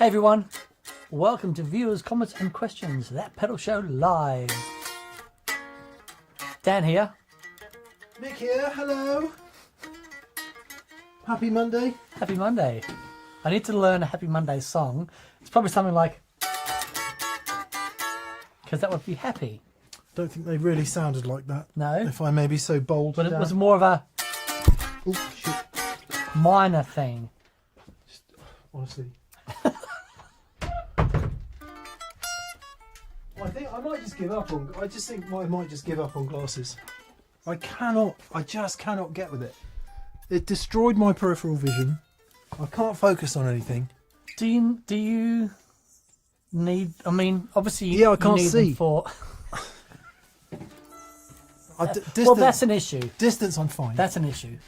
Hey everyone, welcome to Viewers, Comments and Questions, That Pedal Show Live. Dan here. Nick here, hello. Happy Monday. Happy Monday. I need to learn a Happy Monday song. It's probably something like, because that would be happy. Don't think they really sounded like that. No. If I may be so bold. But it was more of a Oh, shit. minor thing. Honestly. I might just give up on. I just think I might just give up on glasses. I just cannot get with it. It destroyed my peripheral vision. I can't focus on anything. Do you need? I mean, obviously, Yeah, I can't you need see. them for. Well, that's an issue. Distance, I'm fine. That's an issue.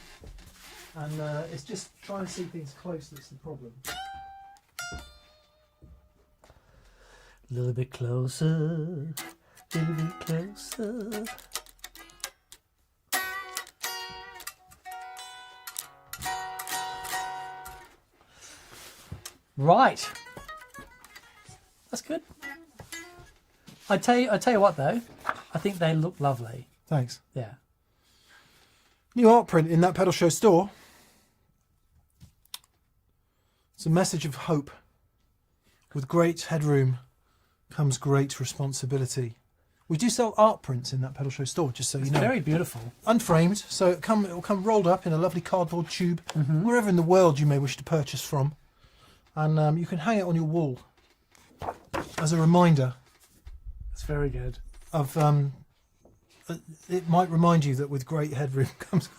And it's just trying to see things close that's the problem. A little bit closer, a little bit closer. Right, that's good. I tell you what though, I think they look lovely. Thanks. Yeah. New art print in that pedal show store. It's a message of hope. With great headroom comes great responsibility. We do sell art prints in that pedal show store, just so you know. Very beautiful. Unframed, so it will come rolled up in a lovely cardboard tube, wherever in the world you may wish to purchase from. And you can hang it on your wall as a reminder It's very good. of... it might remind you that with great headroom comes...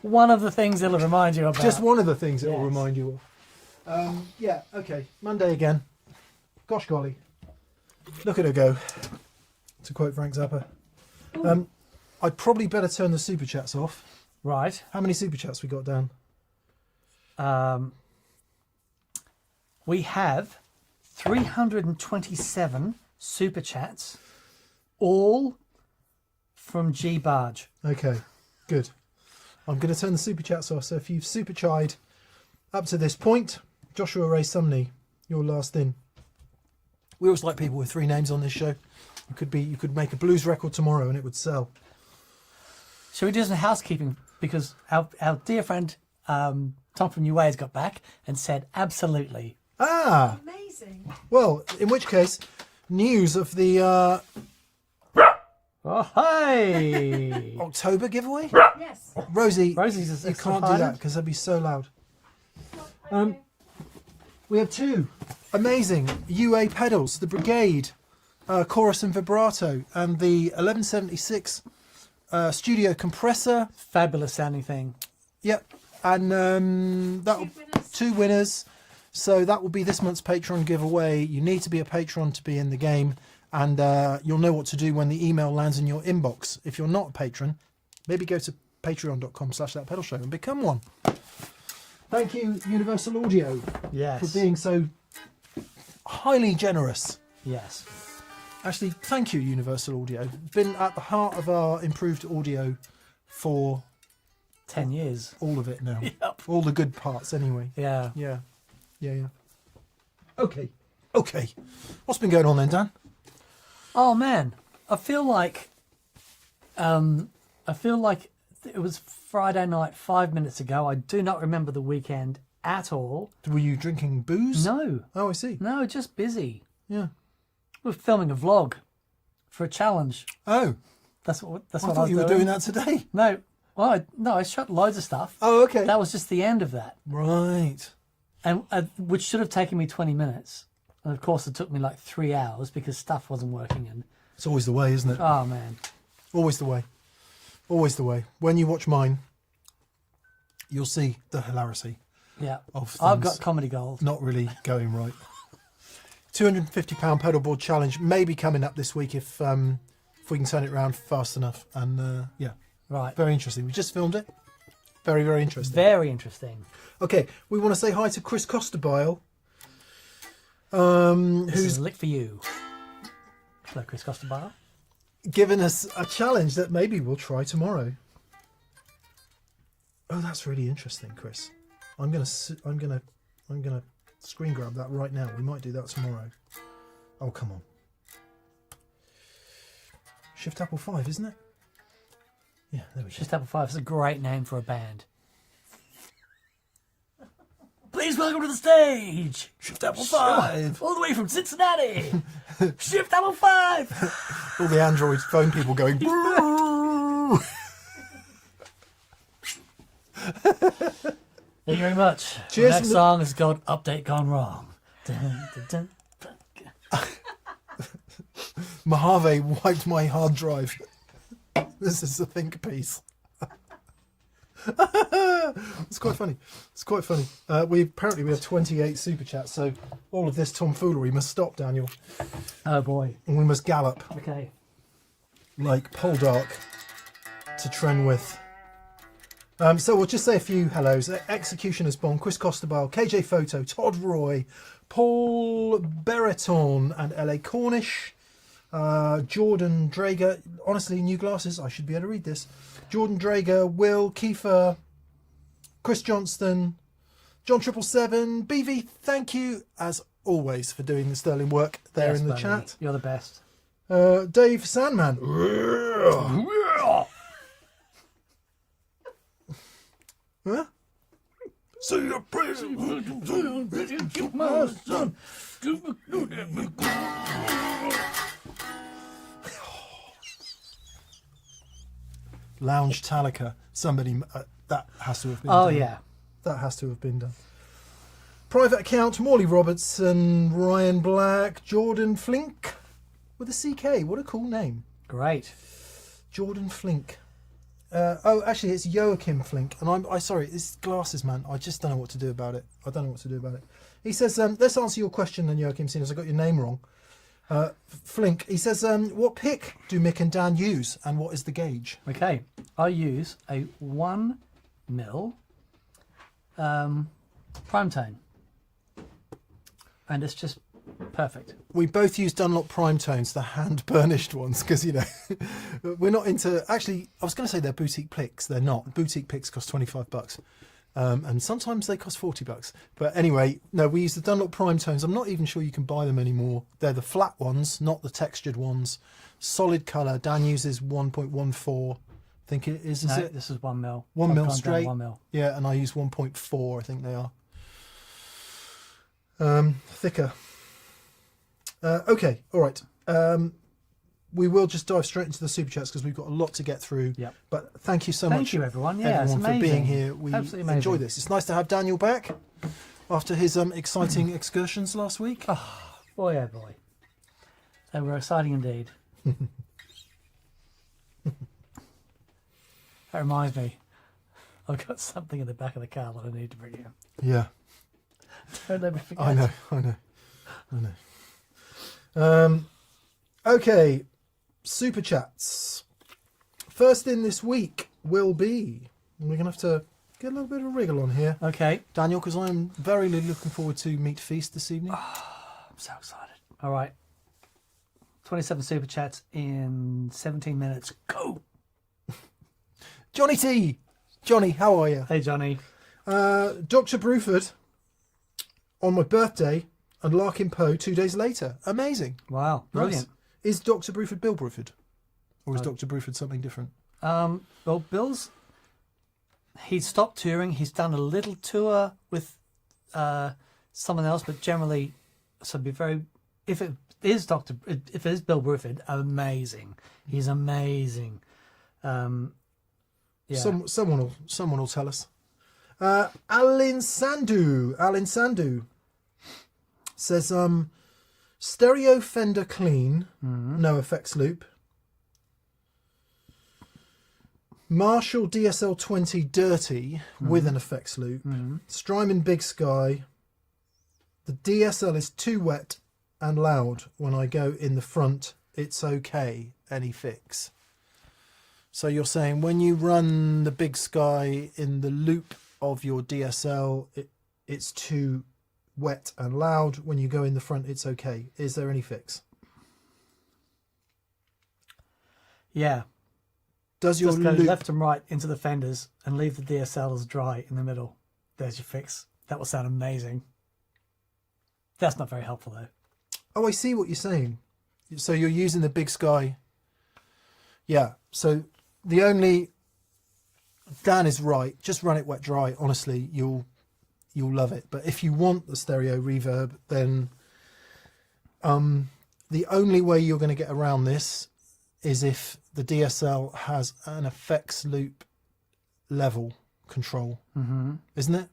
One of the things it'll remind you about. Just one of the things it will Yes. remind you of. Yeah, okay. Monday again. Gosh golly. Look at her go. To quote Frank Zappa. I'd probably better turn the super chats off. Right. How many super chats we got down? We have 327 super chats, all from G Barge. Okay, good. I'm going to turn the super chats off. So if you've super chied up to this point, Joshua Ray Sumney, you're last in. We always like people with three names on this show. You could make a blues record tomorrow and it would sell. Shall we do some housekeeping? Because our dear friend Tom from New Ways got back and said absolutely. Ah, Amazing. well, in which case, news of the Oh, hey! October giveaway. Yes. Rosie, Rosie's you can't do that because that'd be so loud. We have two amazing UA pedals, the Brigade Chorus and Vibrato, and the 1176 Studio Compressor. Fabulous sounding thing. Yep, and two winners. So that will be this month's Patreon giveaway. You need to be a patron to be in the game, and you'll know what to do when the email lands in your inbox. If you're not a patron, maybe go to patreon.com/thatpedalshow and become one. Thank you, Universal Audio, Yes. for being so highly generous. Yes. Actually, thank you, Universal Audio. Been at the heart of our improved audio for 10 years. all of it now. Yep. All the good parts, anyway. Yeah. Yeah. Okay. What's been going on then, Dan? Oh man, I feel like it was Friday night 5 minutes ago. I do not remember the weekend at all. Were you drinking booze? No, Oh, I see. no, just busy. Yeah. We're filming a vlog for a challenge. Oh, That's what I I thought was you were doing that today. No, well, I shot loads of stuff. Oh, okay. That was just the end of that, Right. and which should have taken me 20 minutes. And of course, it took me like 3 hours because stuff wasn't working. And It's always the way, isn't it? oh man, Always the way. Always the way. When you watch mine, you'll see the hilarity yeah, of things I've got comedy gold. not really going right. £250 pedalboard challenge may be coming up this week if we can turn it around fast enough. And yeah, Right, very interesting. We just filmed it. Very, very interesting. very interesting. Okay, we want to say hi to Chris Costabile, This who's is a lick for you. Hello, Chris Costabile. given us a challenge that maybe we'll try tomorrow. Oh, that's really interesting, Chris. I'm gonna screen grab that right now. We might do that tomorrow. Oh, come on. Shift Apple 5, isn't it? Yeah, there we go. Shift Apple 5 is a great name for a band. Please welcome to the stage, Shift Apple 5. all the way from Cincinnati. Shift Apple 5. All the Android phone people going, boo! Thank you very much. Cheers. The next song is called Update Gone Wrong. Dun, dun, dun. Mojave wiped my hard drive. This is a think piece. It's quite funny. It's quite funny. We have 28 super chats, so all of this tomfoolery must stop, Daniel, Oh boy. and we must gallop Okay. like Poldark to Trenwith. So we'll just say a few hellos. Executioner's Bond, Chris Costabile, KJ Photo, Todd Roy, Paul Bereton, and LA Cornish. Jordan Drager. Honestly, new glasses. I should be able to read this. Jordan Drager, Will Kiefer, Chris Johnston, John 777, BV. Thank you as always for doing the sterling work there Yes, in the buddy. chat. You're the best. Dave Sandman. Huh? Say your prayers. My son. Lounge Talica. Somebody that has to have been Oh done. yeah. That has to have been done. Private account, Morley Robertson, Ryan Black, Jordan Flink with a CK. What a cool name. Great. Jordan Flink. Oh, actually, it's Joachim Flink. And I'm sorry, it's glasses, man. I just don't know what to do about it. I don't know what to do about it. He says, let's answer your question then, Joachim, seeing as I got your name wrong. Flink. He says, what pick do Mick and Dan use and what is the gauge? Okay. I use a 1mm primetone. And it's just perfect. We both use Dunlop Prime Tones, the hand burnished ones, because, you know, we're not into... Actually, I was going to say they're boutique picks. They're not. Boutique picks cost $25. And sometimes they cost $40. But anyway, no, we use the Dunlop Prime Tones. I'm not even sure you can buy them anymore. They're the flat ones, not the textured ones. Solid colour. Dan uses 1.14. I think it is. No, It this is 1mm. 1 mil straight? 1mm. Yeah, and I use 1.4. I think they are. Thicker. Okay, all right. We will just dive straight into the super chats because we've got a lot to get through. Yep. But thank you so much, Thank you, everyone. Yeah, everyone, it's for being amazing. here. We Absolutely enjoy amazing. this. It's nice to have Daniel back after his exciting excursions last week. Boy, oh boy. They were exciting indeed. That reminds me. I've got something in the back of the car that I need to bring in. Yeah, Don't let me forget. I know. Okay, super chats. First in this week will be. We're going to have to get a little bit of wriggle on here, Okay. Daniel, because I'm very looking forward to Meat Feast this evening. I'm so excited. All right. 27 super chats in 17 minutes. Go. Johnny T. Johnny, how are you? Hey, Johnny. Dr. Bruford on my birthday and Larkin Poe 2 days later. Amazing. Wow. Brilliant. Nice. Is Dr. Bruford Bill Bruford? Or is Dr. Bruford something different? Well, Bill's, he's stopped touring. He's done a little tour with someone else, but generally, so be very, if it is Bill Bruford, amazing. He's amazing. Yeah. Someone will tell us. Alan Sandu says, stereo Fender clean, no effects loop. Marshall DSL 20 dirty with an effects loop. Strymon Big Sky. The DSL is too wet and loud when I go in the front. It's okay. Any fix? So you're saying when you run the Big Sky in the loop of your DSL, it's too wet and loud. When you go in the front, it's okay. Is there any fix? Yeah. Does your Just go loop... left and right into the fenders and leave the DSLs dry in the middle. There's your fix. That will sound amazing. That's not very helpful though. Oh, I see what you're saying. So you're using the Big Sky. Yeah. So the only Dan is right. Just run it wet dry. Honestly, you'll love it. But if you want the stereo reverb, then the only way you're going to get around this is if the DSL has an effects loop level control, isn't it?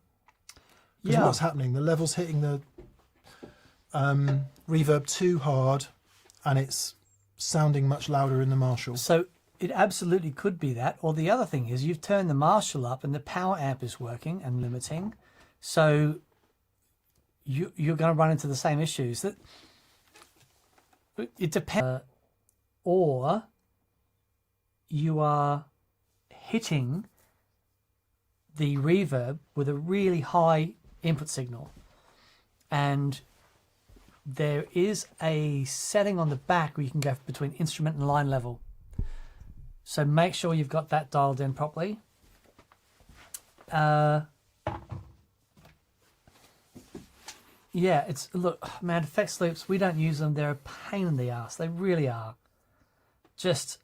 Because what's happening? The level's hitting the reverb too hard, and it's sounding much louder in the Marshall. So it absolutely could be that. Or the other thing is you've turned the Marshall up and the power amp is working and limiting. So you're going to run into the same issues. That it depends. Or you are hitting the reverb with a really high input signal. And there is a setting on the back where you can go between instrument and line level. So make sure you've got that dialed in properly. Yeah, it's, look, man, effects loops, we don't use them. They're a pain in the ass. They really are. Just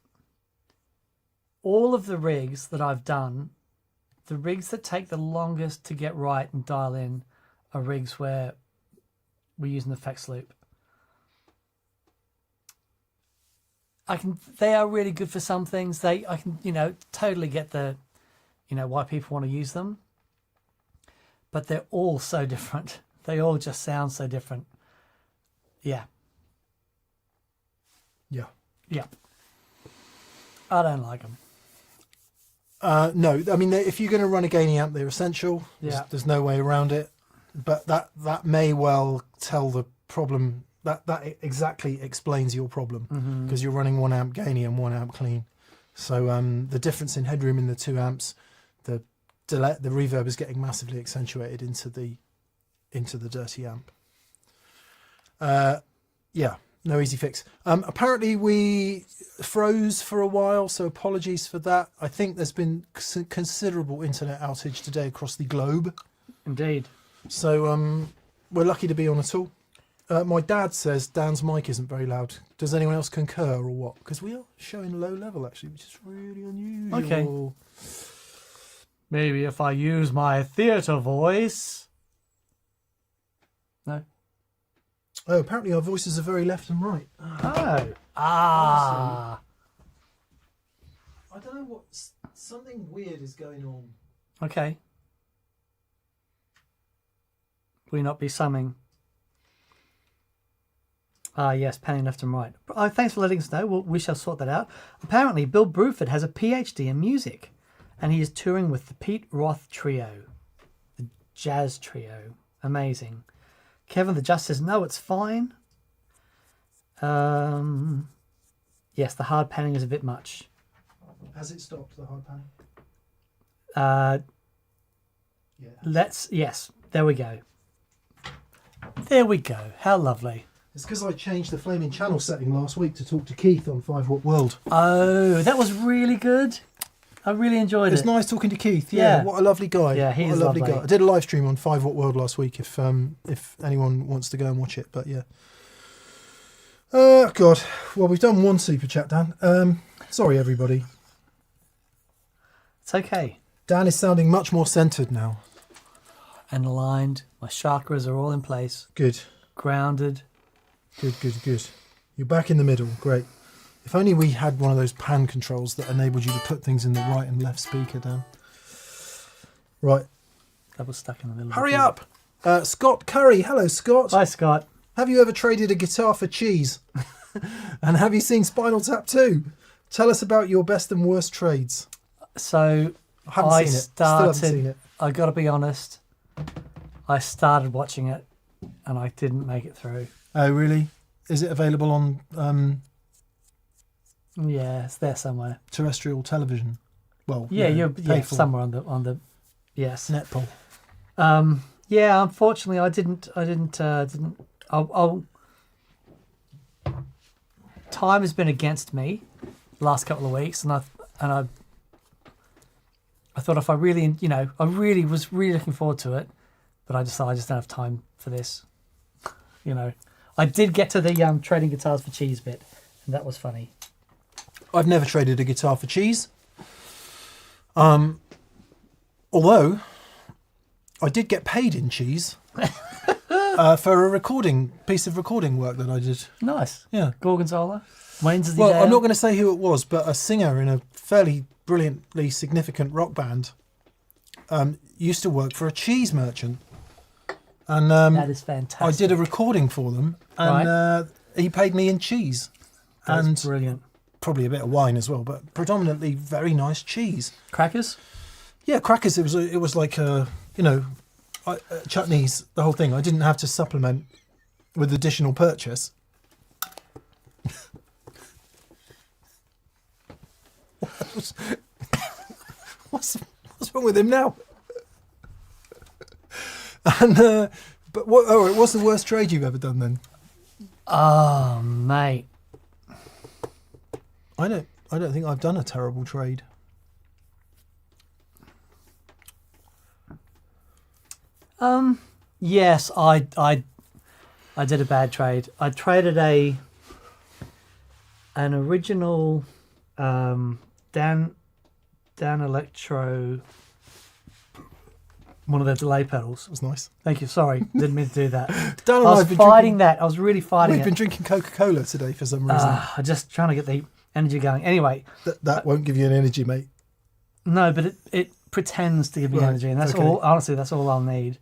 all of the rigs that I've done, the rigs that take the longest to get right and dial in are rigs where we're using the effects loop. They are really good for some things. I can, totally get the, why people want to use them. But they're all so different. They all just sound so different. Yeah. Yeah. Yeah. I don't like them. No, I mean, if you're going to run a gaining amp, they're essential. There's no way around it. But that may well tell the problem. That exactly explains your problem, because you're running 1 amp gaining and 1 amp clean. So the difference in headroom in the 2 amps, the reverb is getting massively accentuated into the dirty amp. Yeah, no easy fix. Apparently we froze for a while, so apologies for that. I think there's been considerable internet outage today across the globe. Indeed. So we're lucky to be on at all. My dad says Dan's mic isn't very loud. Does anyone else concur or what? Because we are showing low level actually, which is really unusual. Okay. Maybe if I use my theatre voice. No. Oh, apparently our voices are very left and right. Oh. Ah. I don't know what. Something weird is going on. Okay. Will you not be summing? Ah, yes, panning left and right. Oh, thanks for letting us know. We shall sort that out. Apparently, Bill Bruford has a PhD in music, and he is touring with the Pete Roth Trio, the jazz trio. Amazing. Kevin the Just says, no, it's fine. Yes, the hard panning is a bit much. Has it stopped, the hard panning? Yeah. Yes, there we go. There we go. How lovely. It's because I changed the flaming channel setting last week to talk to Keith on 5 Watt World. Oh, that was really good. I really enjoyed it. It's nice talking to Keith. Yeah, what a lovely guy. Yeah, he is lovely lovely. guy. I did a live stream on 5 Watt World last week if anyone wants to go and watch it. But yeah. God. Well, we've done one super chat, Dan. Sorry, everybody. It's okay. Dan is sounding much more centered now. And aligned. My chakras are all in place. Good. Grounded. Good. You're back in the middle. Great. If only we had one of those pan controls that enabled you to put things in the right and left speaker, Dan. Right. That was stuck in the middle. Hurry up. Scott Curry. Hello, Scott. Hi, Scott. Have you ever traded a guitar for cheese? And have you seen Spinal Tap 2? Tell us about your best and worst trades. So I haven't seen it. Still haven't seen it. I got to be honest. I started watching it and I didn't make it through. Oh, really? Is it available on yeah, it's there somewhere. terrestrial television? Well, yeah, paid for. somewhere on the yes. Netpol. Yeah, unfortunately, I didn't. Time has been against me the last couple of weeks, and I thought if I really, I really was really looking forward to it, but I just don't have time for this. you know. I did get to the trading guitars for cheese bit, and that was funny. I've never traded a guitar for cheese. Although I did get paid in cheese for a piece of recording work that I did. Nice. Yeah. Gorgonzola. Wayne's is the Well, I'm not going to say who it was, but a singer in a fairly brilliantly significant rock band used to work for a cheese merchant. And that is fantastic. I did a recording for them, and he paid me in cheese. That's brilliant. Probably a bit of wine as well, but predominantly very nice cheese. Crackers? Yeah, crackers. It was like chutneys, the whole thing. I didn't have to supplement with additional purchase. What's wrong with him now? And but what's the worst trade you've ever done then? Oh, mate. I don't think I've done a terrible trade. Yes, I did a bad trade. I traded an original Dan Electro, one of the delay pedals. That was nice. Thank you. Sorry, didn't mean to do that. Dan and I I was have been fighting that. I was really fighting We've it. been drinking Coca-Cola today for some reason. I'm just trying to get the energy going. Anyway, That won't give you an energy, mate. no, but it pretends to give me Right, energy, and that's okay. all. Honestly, that's all I'll need.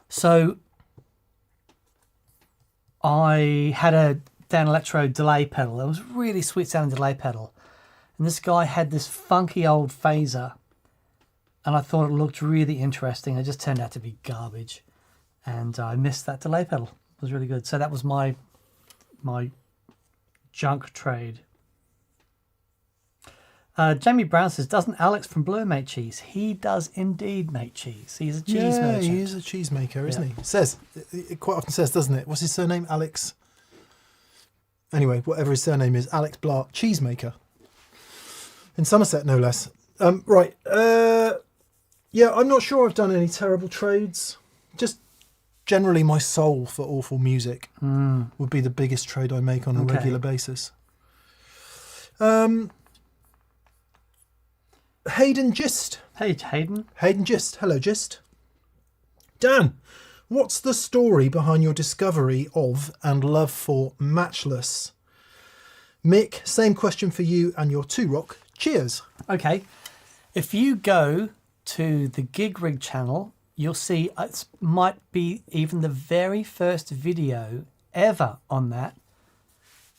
So I had a Dan Electro delay pedal. It was a really sweet sounding delay pedal, and this guy had this funky old phaser, and I thought it looked really interesting. It just turned out to be garbage, and I missed that delay pedal. It was really good. So that was my junk trade. Jamie Brown says, doesn't Alex from Blur make cheese? He does indeed make cheese. He's a cheese merchant. he is a cheesemaker, isn't he? It says, it quite often says, doesn't it? What's his surname? Alex. Anyway, whatever his surname is, Alex Blart, cheesemaker. In Somerset, no less. Right. Yeah, I'm not sure I've done any terrible trades. Just generally my soul for awful music would be the biggest trade I make on a regular basis. Hayden Gist. Hey, Hayden. Hayden Gist. Hello, Gist. Dan, what's the story behind your discovery of and love for Matchless? Mick, same question for you and your 2Rock. Cheers. Okay. If you go to the Gig Rig channel, you'll see it might be even the very first video ever on that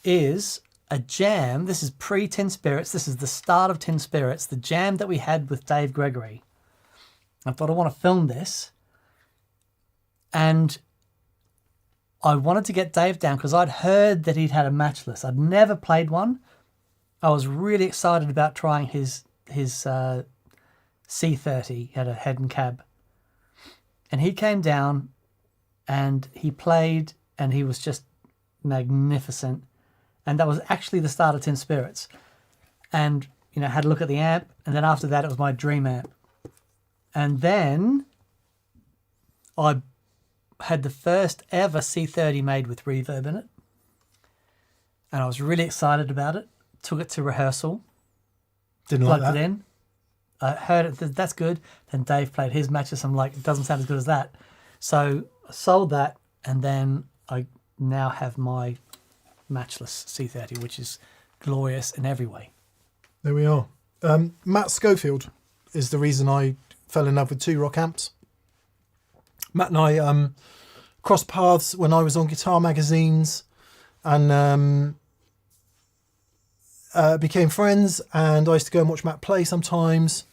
is a jam. This is pre-Tin Spirits. This is the start of Tin Spirits, the jam that we had with Dave Gregory. I thought I want to film this. And I wanted to get Dave down because I'd heard that he'd had a Matchless. I'd never played one. I was really excited about trying his C30. He had a head and cab. And he came down and he played and he was just magnificent. And that was actually the start of Tin Spirits. And, you know, had a look at the amp. And then after that, it was my dream amp. And then I had the first ever C30 made with reverb in it. And I was really excited about it. Took it to rehearsal. Didn't like Plugged that. it in. I heard it. That's good. Then Dave played his matches. I'm like, it doesn't sound as good as that. So I sold that. And then I now have my Matchless C30, which is glorious in every way. There we are. Matt Schofield is the reason I fell in love with 2Rock amps. Matt and I crossed paths when I was on guitar magazines and became friends, and I used to go and watch Matt play sometimes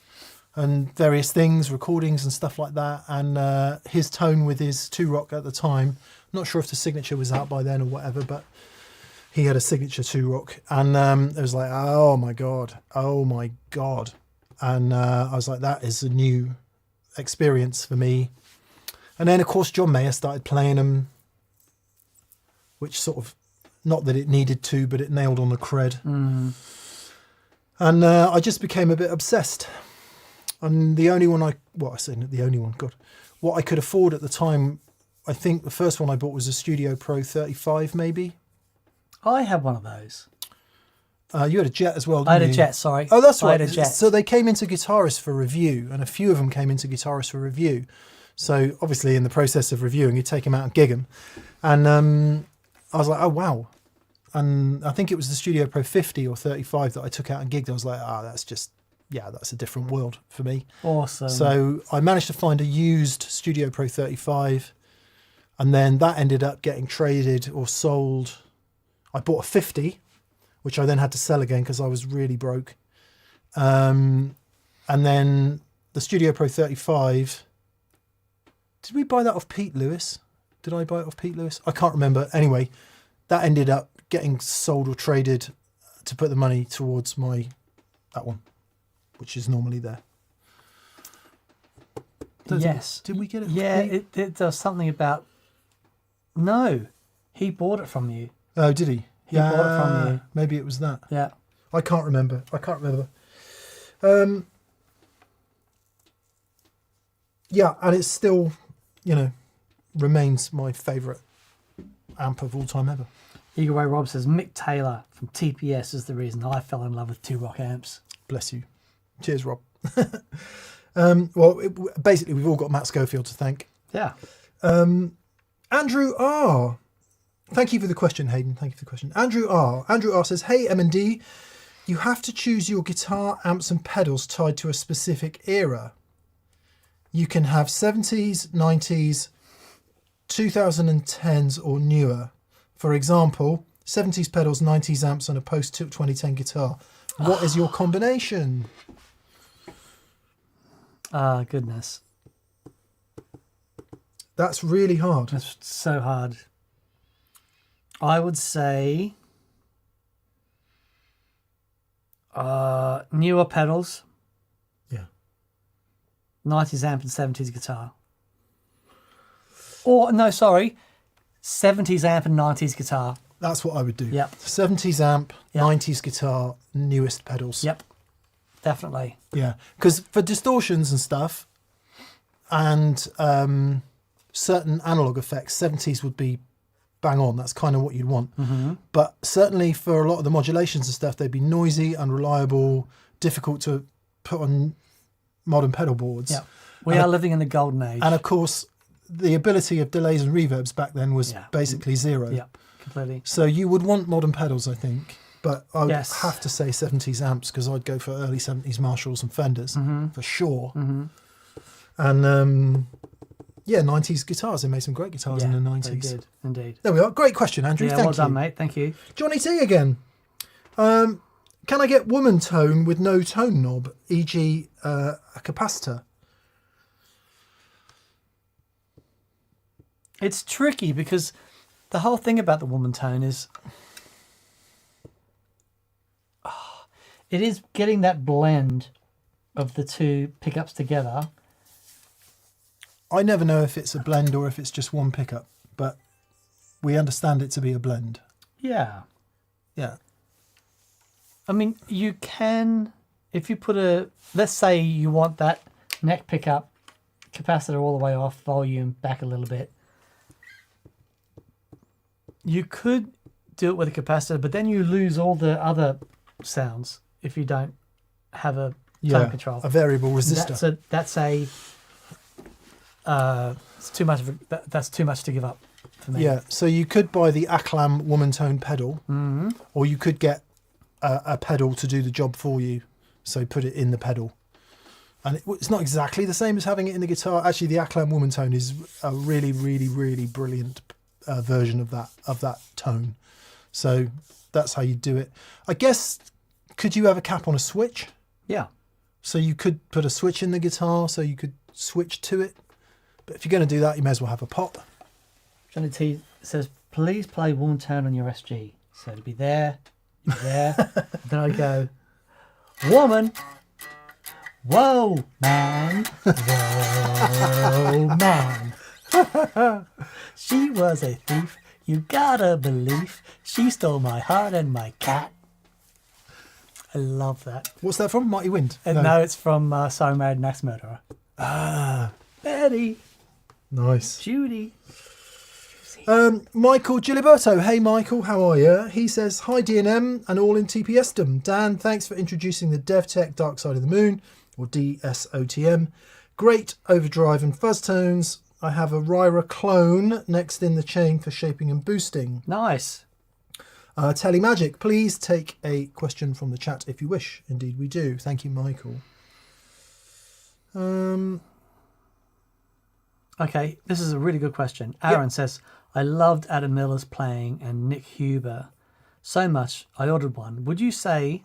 and various things, recordings and stuff like that, and his tone with his 2Rock at the time, not sure if the signature was out by then or whatever, but he had a signature 2Rock, and it was like, oh my god, and I was like, that is a new experience for me. And then of course John Mayer started playing them, which sort of, not that it needed to, but it nailed on the cred. And I just became a bit obsessed. And the only one what I could afford at the time I think the first one I bought was a Studio Pro 35, maybe. I had one of those. You had a Jet as well, didn't I had you? a Jet, sorry. Oh, that's I right. had a Jet. So they came into Guitarist for review, and a few of them came into Guitarist for review. So obviously in the process of reviewing, you take them out and gig them. And I was like, oh, wow. And I think it was the Studio Pro 50 or 35 that I took out and gigged. I was like, that's a different world for me. Awesome. So I managed to find a used Studio Pro 35, and then that ended up getting traded or sold. I bought a 50, which I then had to sell again because I was really broke. And then the Studio Pro 35, did we buy that off Pete Lewis? Did I buy it off Pete Lewis? I can't remember. Anyway, that ended up getting sold or traded to put the money towards that one, which is normally there. Yes. Did we get it? Yeah, it does something about... No, he bought it from you. Oh, did he? He bought it from you. Maybe it was that. Yeah. I can't remember. Yeah, and it's still, remains my favourite amp of all time ever. Eagle Ray Rob says, Mick Taylor from TPS is the reason I fell in love with 2 Rock amps. Bless you. Cheers, Rob. Basically, we've all got Matt Schofield to thank. Yeah. Andrew R. Thank you for the question, Hayden. Thank you for the question. Andrew R. Says, hey, M&D, you have to choose your guitar, amps and pedals tied to a specific era. You can have 70s, 90s, 2010s or newer. For example, 70s pedals, 90s amps and a post-2010 guitar. What is your combination? Goodness. That's really hard. That's so hard. I would say newer pedals. Yeah. 90s amp and 70s guitar. Or, no, sorry. 70s amp and 90s guitar. That's what I would do. Yep. 70s amp, Yep. 90s guitar, newest pedals. Yep. Definitely. Yeah. Because for distortions and stuff and certain analog effects, 70s would be bang on. That's kind of what you'd want. Mm-hmm. But certainly for a lot of the modulations and stuff, they'd be noisy, unreliable, difficult to put on modern pedal boards. Yeah. We are living in the golden age. And of course, the ability of delays and reverbs back then was basically zero. Yeah, completely. So you would want modern pedals, I think. But I would Yes. have to say 70s amps because I'd go for early 70s Marshalls and Fenders for sure. Mm-hmm. And 90s guitars. They made some great guitars in the 90s. They did, indeed. There we are. Great question, Andrew. Yeah, Thank well you. done, mate. Thank you. Johnny T again. Can I get woman tone with no tone knob, e.g. A capacitor? It's tricky because the whole thing about the woman tone is it is getting that blend of the two pickups together. I never know if it's a blend or if it's just one pickup, but we understand it to be a blend. Yeah. Yeah. I mean, you can, if you put let's say you want that neck pickup capacitor all the way off, volume back a little bit. You could do it with a capacitor, but then you lose all the other sounds if you don't have a tone control. A variable resistor. It's too much. That's too much to give up for me. Yeah, so you could buy the Aklam woman tone pedal, or you could get a pedal to do the job for you. So put it in the pedal, and it's not exactly the same as having it in the guitar. Actually, the Aklam woman tone is a really, really, really brilliant version of that tone. So that's how you do it. I guess, could you have a cap on a switch? Yeah. So you could put a switch in the guitar, so you could switch to it. But if you're going to do that, you may as well have a pot. Johnny T says, please play Woman Tone on your SG. So to be there, you're there. Then I go, woman, whoa, man, whoa, man. She was a thief, you gotta believe. She stole my heart and my cat. I love that. What's that from? Mighty Wind? No, it's from So Married an Axe Murderer. Ah, Betty, nice. Judy. Michael Giliberto. Hey, Michael, how are you? He says, hi, DNM and all in TPSdom. Dan, thanks for introducing the DevTech Dark Side of the Moon, or DSOTM. Great overdrive and fuzz tones. I have a Ryra clone next in the chain for shaping and boosting. Nice. Telemagic, please take a question from the chat if you wish. Indeed, we do. Thank you, Michael. Okay, this is a really good question. Aaron says, I loved Adam Miller's playing and Nick Huber so much I ordered one. Would you say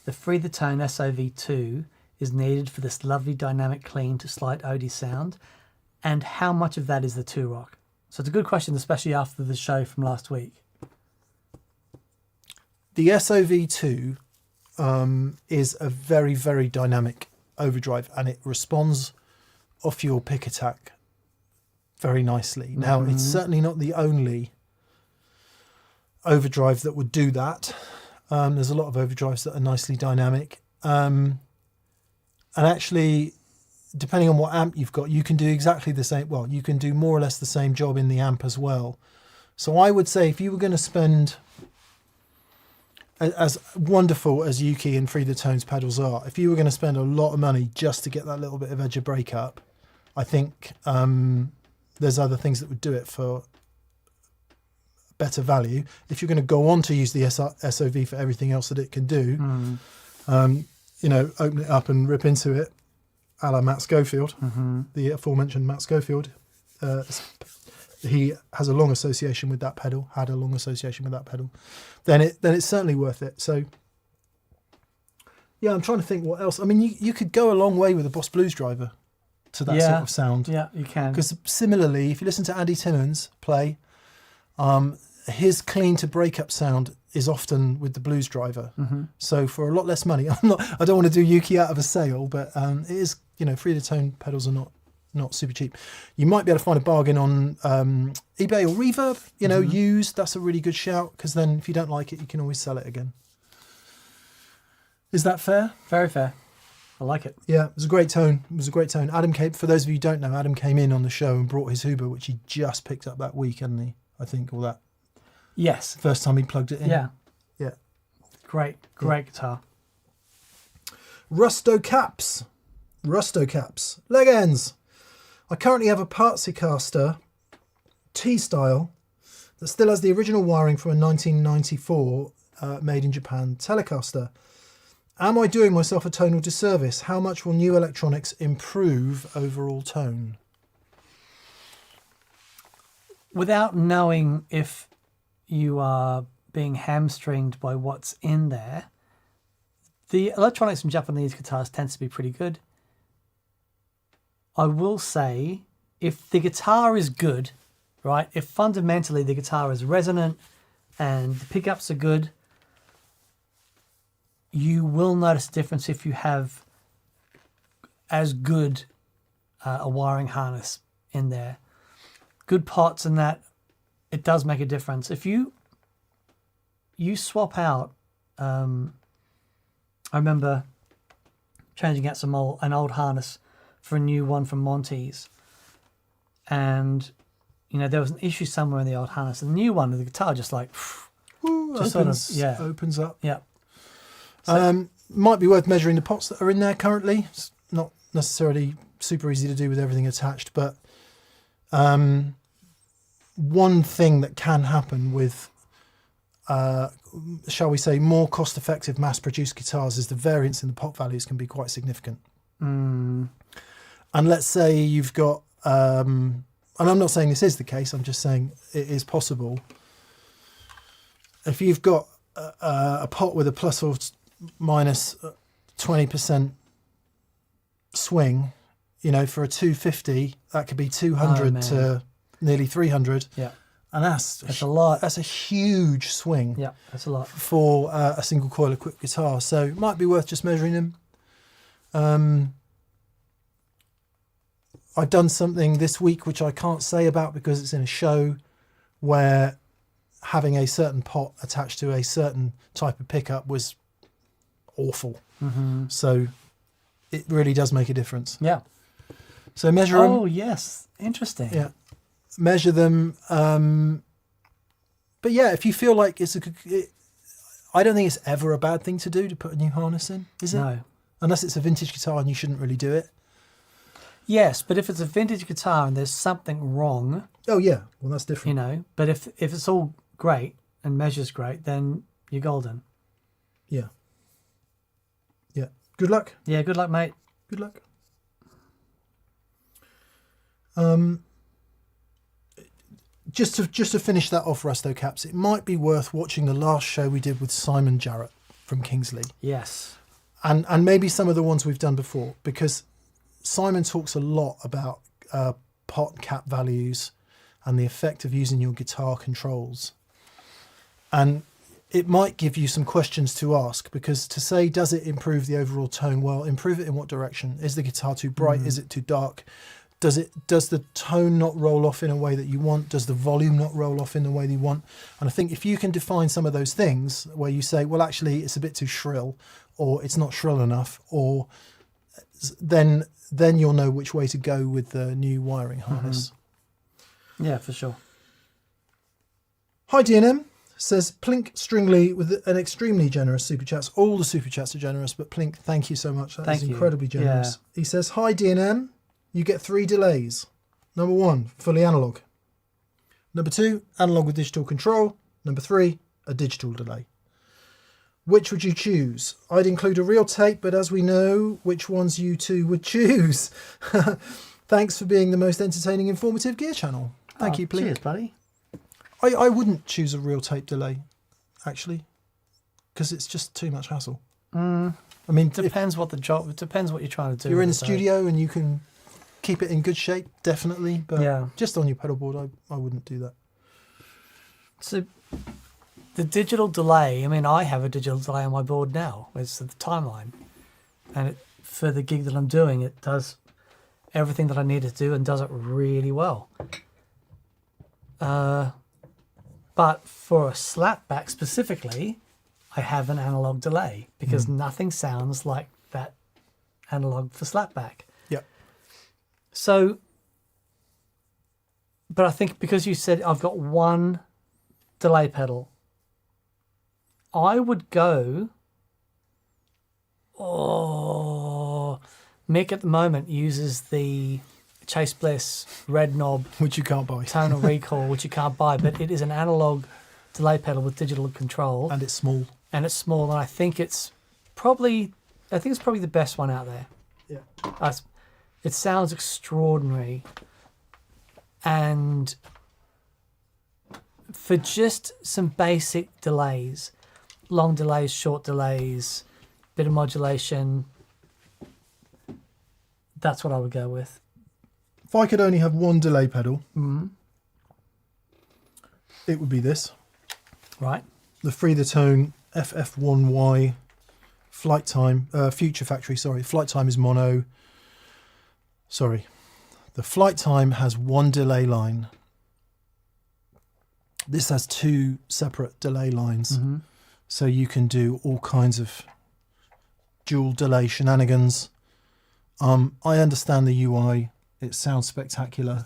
the Free the Tone SOV2 is needed for this lovely dynamic clean to slight OD sound? And how much of that is the 2-Rock? So it's a good question, especially after the show from last week. The SOV2 is a very, very dynamic overdrive, and it responds off your pick attack very nicely. Now, it's certainly not the only overdrive that would do that. There's a lot of overdrives that are nicely dynamic. And actually, depending on what amp you've got, you can do exactly the same. Well, you can do more or less the same job in the amp as well. So I would say if you were going to spend, as wonderful as Yuki and Free the Tones pedals are, if you were going to spend a lot of money just to get that little bit of edge of breakup, I think there's other things that would do it for better value. If you're going to go on to use the SOV for everything else that it can do, you know, open it up and rip into it, a la Matt Schofield, the aforementioned Matt Schofield. He has a long association with that pedal, had a long association with that pedal, then it's certainly worth it. So yeah, I'm trying to think what else. I mean, you could go a long way with a Boss Blues driver to that sort of sound. Yeah, you can. Because similarly, if you listen to Andy Timmons play, his clean to breakup sound is often with the blues driver. So for a lot less money, I don't want to do Yuki out of a sale, but it is, you know, Free the Tone pedals are not super cheap. You might be able to find a bargain on eBay or Reverb, you know, used. That's a really good shout, because then if you don't like it, you can always sell it again. Is that fair? Very fair. I like it. Yeah, it was a great tone. It was a great tone. Adam came, for those of you who don't know, Adam came in on the show and brought his Huber, which he just picked up that week, hadn't he? I think, or that. Yes. First time he plugged it in. Yeah. Yeah. Great guitar. Rusto caps. Leg ends. I currently have a Partsycaster T-style that still has the original wiring from a 1994 made in Japan Telecaster. Am I doing myself a tonal disservice? How much will new electronics improve overall tone? Without knowing if you are being hamstringed by what's in there, the electronics from Japanese guitars tends to be pretty good. I will say, if the guitar is good, right, if fundamentally the guitar is resonant and the pickups are good, you will notice a difference if you have as good a wiring harness in there. Good pots and that, it does make a difference. If you swap out, I remember changing out an old harness for a new one from Monty's, and you know there was an issue somewhere in the old harness, and the new one, the guitar just like opens up. Yeah. So, might be worth measuring the pots that are in there currently. It's not necessarily super easy to do with everything attached, but one thing that can happen with shall we say more cost-effective mass-produced guitars is the variance in the pot values can be quite significant. And let's say you've got and I'm not saying this is the case, I'm just saying it is possible. If you've got a pot with a plus or minus 20% swing, you know, for a 250, that could be 200 to nearly 300. Yeah. And that's a lot. That's a huge swing. Yeah, that's a lot. For a single coil equipped guitar. So it might be worth just measuring them. I've done something this week which I can't say about because it's in a show, where having a certain pot attached to a certain type of pickup was awful. So it really does make a difference. Yeah. So measure them. Oh, yes. Interesting. Yeah. measure them. But yeah, if you feel like it's I don't think it's ever a bad thing to do to put a new harness in, is it? No. Unless it's a vintage guitar and you shouldn't really do it. Yes, but if it's a vintage guitar and there's something wrong, Oh yeah, well that's you different. know, but if it's all great and measures great, then you're golden. Yeah. Yeah. Good luck. Yeah, good luck, mate. Good luck. Just to finish that off, Rusto Caps, it might be worth watching the last show we did with Simon Jarrett from Kingsley, Yes. and maybe some of the ones we've done before, because Simon talks a lot about pot cap values and the effect of using your guitar controls, and it might give you some questions to ask, because to say, does it improve the overall tone? Well, improve it in what direction? Is the guitar too bright? Is it too dark? Does the tone not roll off in a way that you want? Does the volume not roll off in the way that you want? And I think if you can define some of those things where you say, well, actually it's a bit too shrill, or it's not shrill enough, or then you'll know which way to go with the new wiring harness. Yeah, for sure. Hi DNM, says Plink Stringley with an extremely generous super chats. All the super chats are generous, but Plink, thank you so much. That is incredibly generous. Yeah. He says, hi DNM, you get 3 delays. Number 1, fully analog. Number 2, analog with digital control. Number 3, a digital delay. Which would you choose? I'd include a real tape, but as we know, which ones you two would choose? Thanks for being the most entertaining, informative gear channel. Thank you, Plink. Cheers, buddy. I wouldn't choose a real tape delay, actually, because it's just too much hassle. I mean, Depends what the job. It depends what you're trying to do. if you're in the with it, though. studio and you can keep it in good shape, definitely. But Yeah. just on your pedal board, I wouldn't do that. So the digital delay. I mean, I have a digital delay on my board now. It's the timeline, and for the gig that I'm doing, it does everything that I need it to do and does it really well. But for a slapback specifically, I have an analog delay because nothing sounds like that analog for slapback. Yeah. So, but I think because you said I've got one delay pedal, I would go. Oh, Mick at the moment uses the Chase Bliss red knob Which you can't buy. tonal recall, which you can't buy, but it is an analog delay pedal with digital control, And it's small. and it's small, and I think it's probably the best one out there. Yeah. It sounds extraordinary, and for just some basic delays, long delays, short delays, bit of modulation, that's what I would go with. If I could only have one delay pedal, it would be this. Right? The Free the Tone FF1Y flight time, Future Factory, sorry. Flight time is mono. Sorry. The flight time has one delay line. This has 2 separate delay lines. So you can do all kinds of dual delay shenanigans. I understand the UI. It sounds spectacular.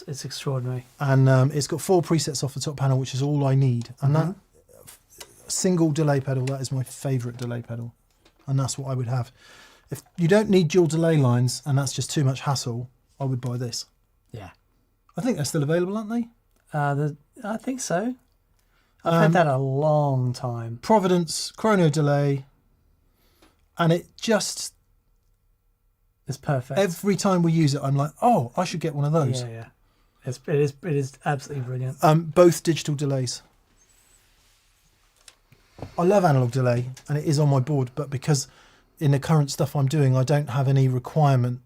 It's extraordinary. And it's got 4 presets off the top panel, which is all I need. And that single delay pedal, that is my favourite delay pedal. And that's what I would have. If you don't need dual delay lines and that's just too much hassle, I would buy this. Yeah. I think they're still available, aren't they? I think so. I've had that a long time. Providence, chrono delay. And it just, It's perfect. every time we use it, I'm like, oh, I should get one of those. Yeah. It is absolutely brilliant. Both digital delays. I love analog delay, and it is on my board, but because in the current stuff I'm doing, I don't have any requirement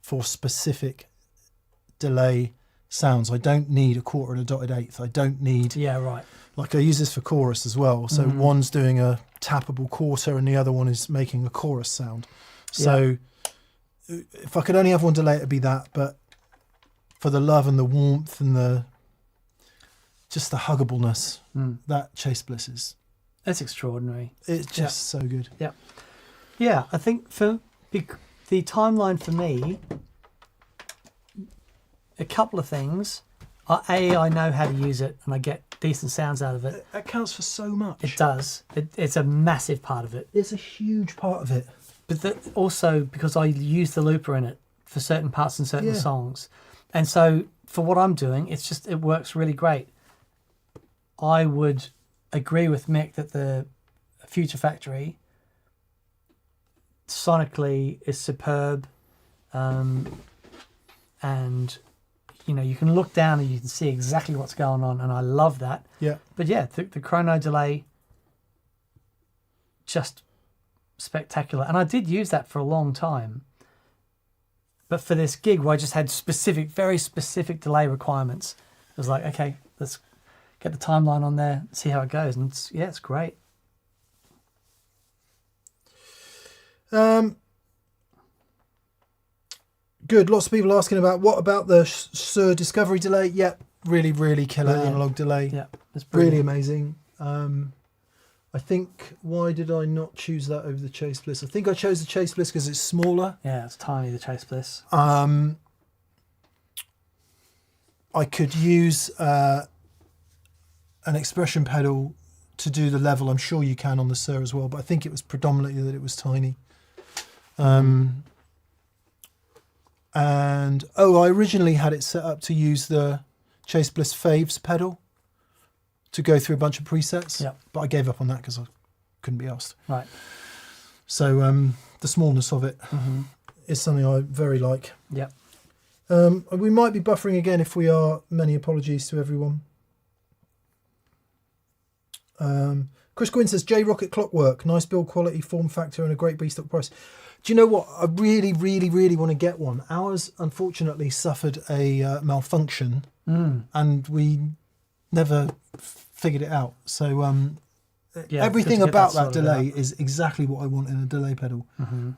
for specific delay sounds. I don't need a quarter and a dotted eighth. I don't need, Yeah, right. like I use this for chorus as well. So one's doing a tappable quarter and the other one is making a chorus sound. So if I could only have one delay, it'd be that. But for the love and the warmth and the just the huggableness, that Chase Bliss is, It's extraordinary. it's just so good. Yeah, I think for the timeline for me, a couple of things. I know how to use it, and I get decent sounds out of it. It counts for so much. It does. It's a massive part of it. It's a huge part of it. But also because I use the looper in it for certain parts and certain songs, and so for what I'm doing, it works really great. I would agree with Mick that the Future Factory sonically is superb, and you can look down and you can see exactly what's going on, and I love that. Yeah. But yeah, the chrono delay, just spectacular. And I did use that for a long time. But for this gig where I just had very specific delay requirements, it was like, okay, let's get the timeline on there, see how it goes. And it's great. Good. Lots of people asking about what about the Sir Discovery delay. Yeah, really, really killer analog delay. Yeah, it's really amazing. I think, why did I not choose that over the Chase Bliss? I think I chose the Chase Bliss because it's smaller. Yeah, it's tiny, the Chase Bliss. I could use an expression pedal to do the level. I'm sure you can on the Sir as well, but I think it was predominantly that it was tiny. And I originally had it set up to use the Chase Bliss Faves pedal to go through a bunch of presets, but I gave up on that because I couldn't be asked. Right. So the smallness of it is something I very like. Yep. We might be buffering again. If we are, many apologies to everyone. Chris Gwynn says, J-Rocket Clockwork, nice build quality, form factor, and a great B-stock price. Do you know what? I really, really, really want to get one. Ours, unfortunately, suffered a malfunction, and we never figured it out. So everything about that delay is exactly what I want in a delay pedal.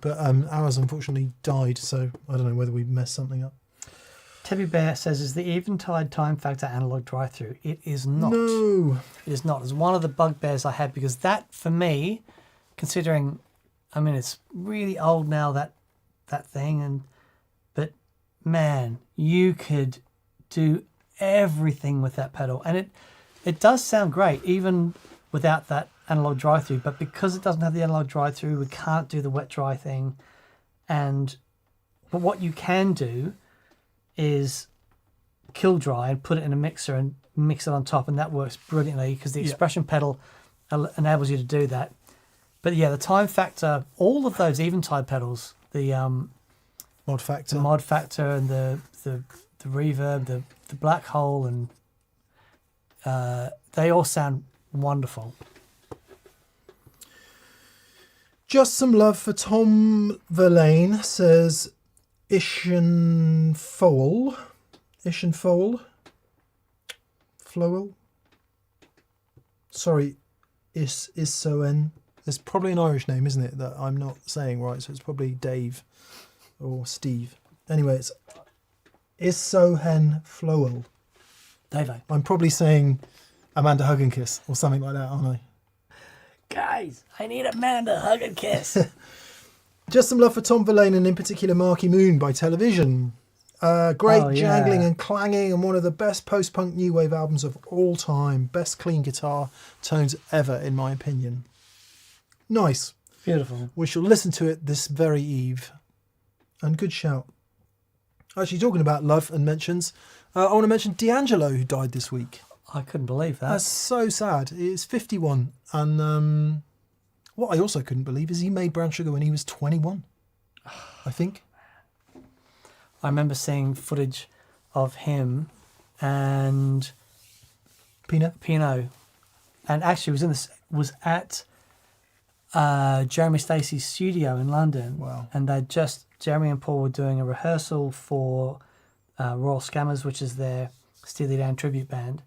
But ours, unfortunately, died, so I don't know whether we messed something up. Tebby Bear says, is the Eventide time factor analog drive-through? It is not. No. It is not. It's one of the bugbears I had, because that, for me, considering, I mean, it's really old now, that thing, but man, you could do everything with that pedal, and it does sound great even without that analog drive-through. But because it doesn't have the analog drive-through, we can't do the wet dry thing. But what you can do is kill dry and put it in a mixer and mix it on top, and that works brilliantly because the expression pedal enables you to do that. But yeah, the time factor, all of those Eventide pedals, the mod factor, and the reverb, the black hole, and they all sound wonderful. Just some love for Tom Verlaine, says Ishenfowl. Sorry, Isoen. There's probably an Irish name, isn't it, that I'm not saying right, so it's probably Dave or Steve. Anyway, it's Isohen Flowell. Dave. I'm probably saying Amanda Hug and Kiss or something like that, aren't I? Guys, I need Amanda Hug and Kiss. Just some love for Tom Verlaine and in particular Marky Moon by Television. Great jangling and clanging and one of the best post-punk new wave albums of all time. Best clean guitar tones ever, in my opinion. Nice. Beautiful. We shall listen to it this very eve. And good shout. Actually, talking about love and mentions, I want to mention D'Angelo, who died this week. I couldn't believe that. That's so sad. It's 51. And what I also couldn't believe is he made Brown Sugar when he was 21, I think. I remember seeing footage of him and Pino, and actually was at Jeremy Stacey's studio in London. Wow! And Jeremy and Paul were doing a rehearsal for Royal Scammers, which is their Steely Dan tribute band,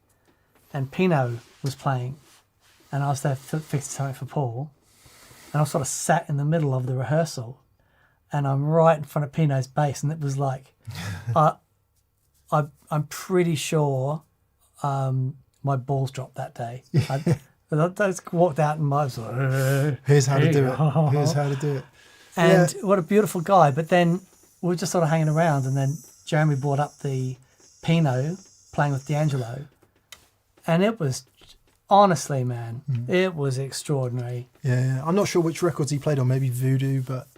and Pino was playing, and I was there fixing something for Paul, and I was sort of sat in the middle of the rehearsal. And I'm right in front of Pino's bass, and it was like, I'm pretty sure my balls dropped that day. I just walked out and I was like, here's how to do it. Here's how to do it. And what a beautiful guy. But then we were just sort of hanging around, and then Jeremy brought up the Pino playing with D'Angelo, and it was, honestly, man, it was extraordinary. Yeah, I'm not sure which records he played on, maybe Voodoo, but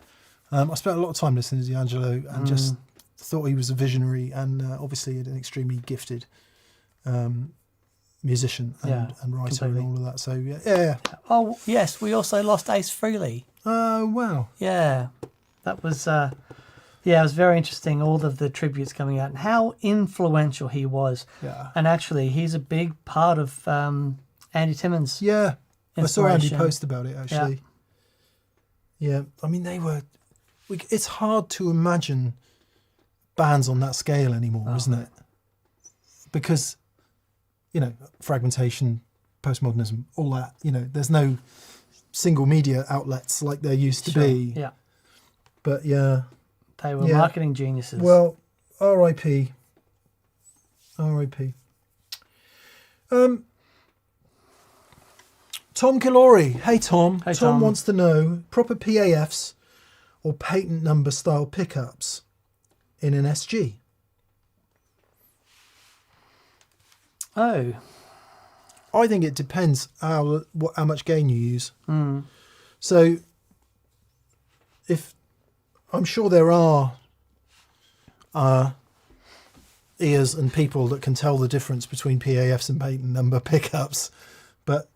I spent a lot of time listening to D'Angelo and just thought he was a visionary and obviously an extremely gifted musician and writer completely. and all of that. So, yeah. Oh, yes, we also lost Ace Frehley. Oh, wow. Yeah, that was, it was very interesting, all of the tributes coming out and how influential he was. Yeah. And actually, he's a big part of Andy Timmons. Yeah. I saw Andy inspiration. post about it, actually. Yeah. I mean, it's hard to imagine bands on that scale anymore, isn't it? Because, fragmentation, postmodernism, all that, there's no single media outlets like there used to be. Yeah. But yeah. They were marketing geniuses. Well, R.I.P. R.I.P. Tom Killory. Hey, Tom. Hey, Tom Tom. wants to know proper PAFs or patent number style pickups in an SG. Oh. I think it depends how much gain you use. So, I'm sure there are ears and people that can tell the difference between PAFs and patent number pickups, but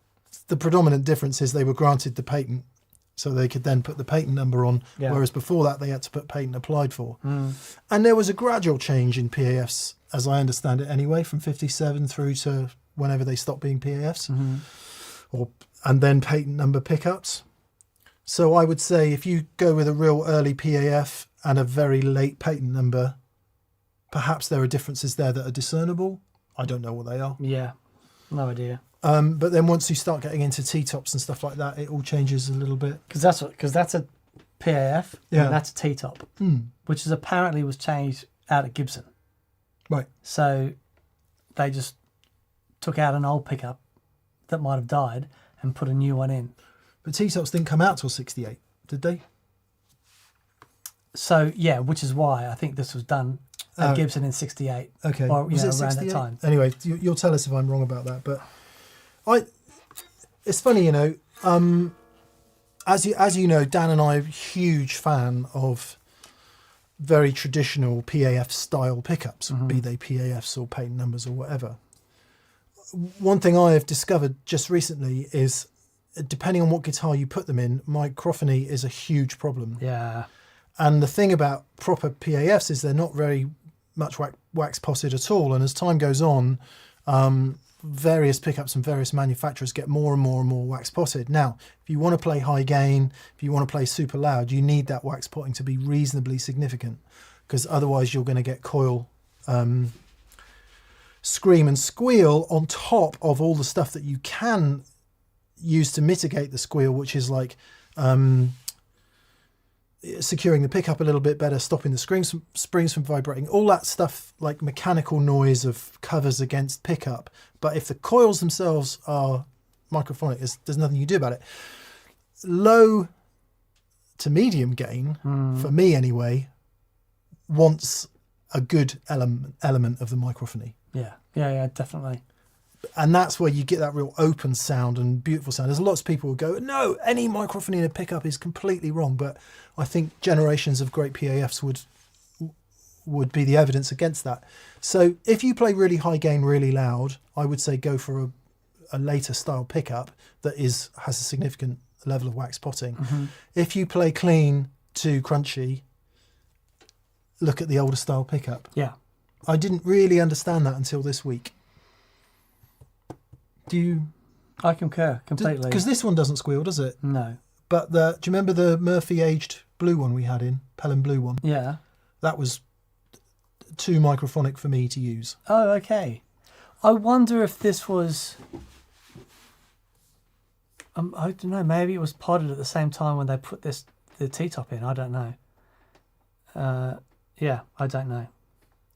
the predominant difference is they were granted the patent, so they could then put the patent number on, whereas before that they had to put patent applied for. And there was a gradual change in PAFs, as I understand it anyway, from 57 through to whenever they stopped being PAFs, and then patent number pickups. So I would say if you go with a real early PAF and a very late patent number, perhaps there are differences there that are discernible. I don't know what they are. Yeah, no idea. But then once you start getting into T-tops and stuff like that, it all changes a little bit. Because that's a PAF and that's a T-top, which is apparently was changed out at Gibson. Right. So they just took out an old pickup that might have died and put a new one in. But T-tops didn't come out till 68, did they? So, yeah, which is why I think this was done at Gibson in 68. Okay. Or, Was it around 68? that time. Anyway, you'll tell us if I'm wrong about that. But it's funny, as you know, Dan and I are a huge fan of very traditional PAF style pickups, be they PAFs or patent numbers or whatever. One thing I have discovered just recently is, depending on what guitar you put them in, microphony is a huge problem. Yeah. And the thing about proper PAFs is they're not very much wax potted at all. And as time goes on, various pickups and various manufacturers get more and more and more wax potted. Now, if you want to play high gain, if you want to play super loud, you need that wax potting to be reasonably significant, because otherwise you're going to get coil scream and squeal on top of all the stuff that you can use to mitigate the squeal, which is like securing the pickup a little bit better, stopping the springs from vibrating, all that stuff, like mechanical noise of covers against pickup. But if the coils themselves are microphonic, there's nothing you do about it. Low to medium gain, for me anyway, wants a good element of the microphony. Yeah, definitely. And that's where you get that real open sound and beautiful sound. There's lots of people who go, no, any microphony in a pickup is completely wrong. But I think generations of great PAFs would be the evidence against that. So if you play really high gain, really loud, I would say go for a later style pickup that has a significant level of wax potting. If you play clean to crunchy, look at the older style pickup. Yeah. I didn't really understand that until this week. I concur completely. Because this one doesn't squeal, does it? No. But do you remember the Murphy aged blue one we had in? Pelham blue one? Yeah. That was too microphonic for me to use. Oh, okay. I wonder if this was... I don't know, maybe it was potted at the same time when they put the T-top in. I don't know. Yeah, I don't know.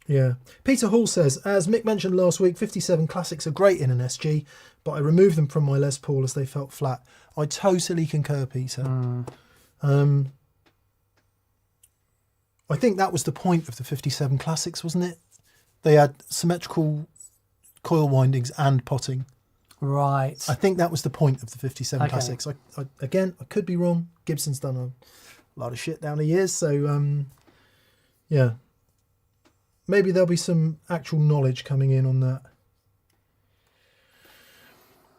Yeah. Peter Hall says, as Mick mentioned last week, 57 Classics are great in an SG, but I removed them from my Les Paul as they felt flat. I totally concur, Peter. I think that was the point of the 57 Classics, wasn't it? They had symmetrical coil windings and potting. Right. I think that was the point of the 57 Okay. Classics. Again, I could be wrong. Gibson's done a lot of shit down the years, so yeah. Maybe there'll be some actual knowledge coming in on that.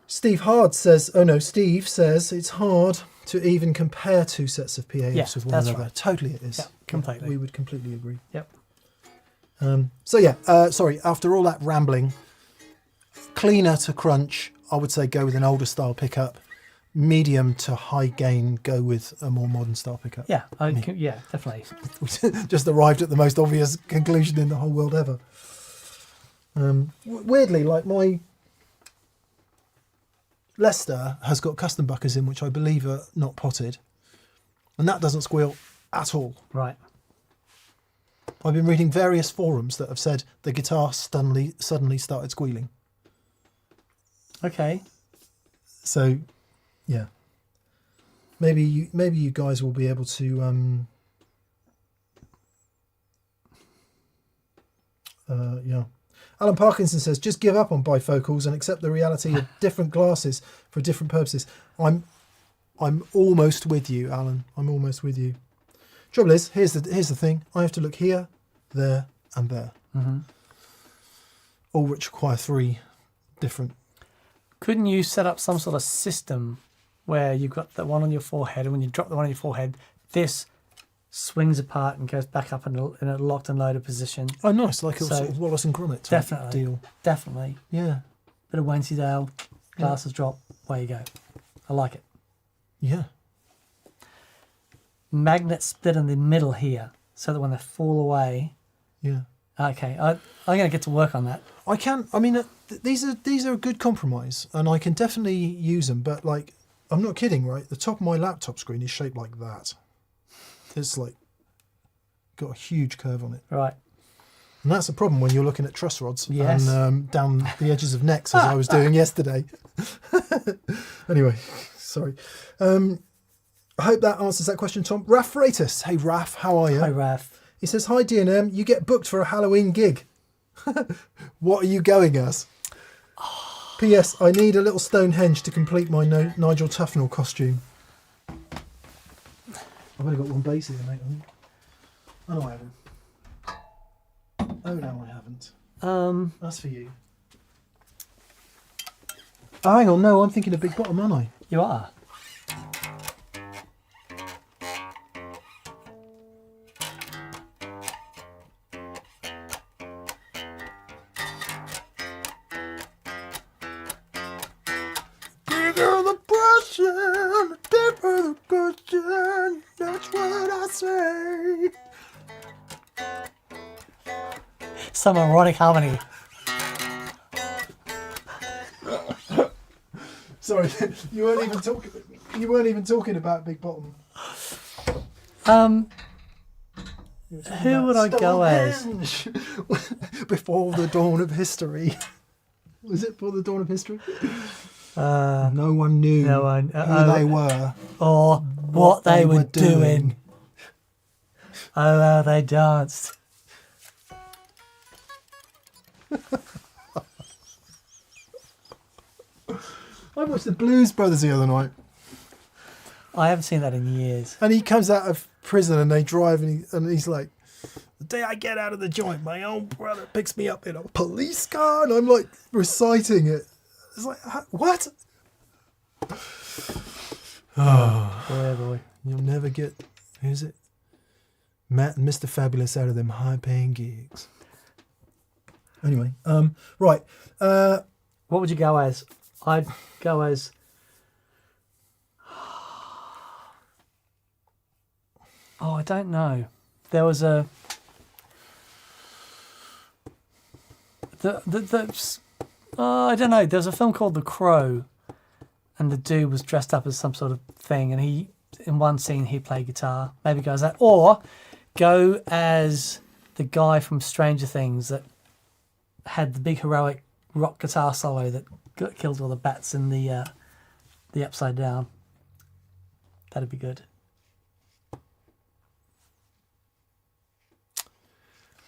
Steve says it's hard to even compare two sets of PAFs with one that's another. right. Totally it is. Yeah, completely. We would completely agree. Yep. So yeah, sorry, after all that rambling, cleaner to crunch, I would say go with an older style pickup. Medium to high gain, go with a more modern style pickup. Yeah, yeah, definitely. We just arrived at the most obvious conclusion in the whole world ever. Weirdly, like my Leicester has got custom buckers in, which I believe are not potted, and that doesn't squeal at all. Right. I've been reading various forums that have said the guitar suddenly started squealing. Okay. So, yeah, maybe you guys will be able to yeah. Alan Parkinson says, just give up on bifocals and accept the reality of different glasses for different purposes. I'm almost with you, Alan. I'm almost with you. Trouble is, here's the thing. I have to look here, there, and there. Mm-hmm. All which require 3 different. Couldn't you set up some sort of system where you've got the one on your forehead, and when you drop the one on your forehead, this swings apart and goes back up in a locked and loaded position? Oh, nice, like a So, sort of Wallace and Gromit type definitely. deal. Definitely. Yeah, Bit of Wensleydale, glasses drop, away you go. I like it. yeah. Magnet split in the middle here, so that when they fall away. Yeah. Okay, I'm going to get to work on that. I can. I mean, these are a good compromise, and I can definitely use them. But like, I'm not kidding, right? The top of my laptop screen is shaped like that. It's like got a huge curve on it, Right. and that's a problem when you're looking at truss rods Yes. and down the edges of necks, as I was doing yesterday. Anyway, sorry. I hope that answers that question, Tom. Raf Freitas. Hey, Raf, how are you? Hi, Raf. He says, hi, D&M. You get booked for a Halloween gig. What are you going as? P.S. I need a little Stonehenge to complete my Nigel Tufnell costume. I've only got one bass here, mate. Oh, no, I haven't. Oh, no, I haven't. That's for you. Oh, hang on. No, I'm thinking of Big Bottom, aren't I? You are. Bigger the pressure, deeper the question. That's what I say. Some ironic harmony. Sorry, you weren't even talking. You weren't even talking about Big Bottom. Who would I go as? Stonehenge. Before the dawn of history. Was it before the dawn of history? No one knew No one- who they were. Or what they were doing. Oh, how they danced. I watched the Blues Brothers the other night, I haven't seen that in years. and he comes out of prison and they drive, and he's like, the day I get out of the joint, my own brother picks me up in a police car, and I'm like reciting it. It's like, what? Boy, boy. You'll never get, who's it? Matt and Mr. Fabulous out of them high-paying gigs. Anyway, right. What would you go as? I'd go as... Oh, I don't know. There was a... I don't know. There's a film called The Crow, and the dude was dressed up as some sort of thing, and he, in one scene, he played guitar. Maybe go as that, or go as the guy from Stranger Things that had the big heroic rock guitar solo that killed all the bats in the Upside Down. That'd be good.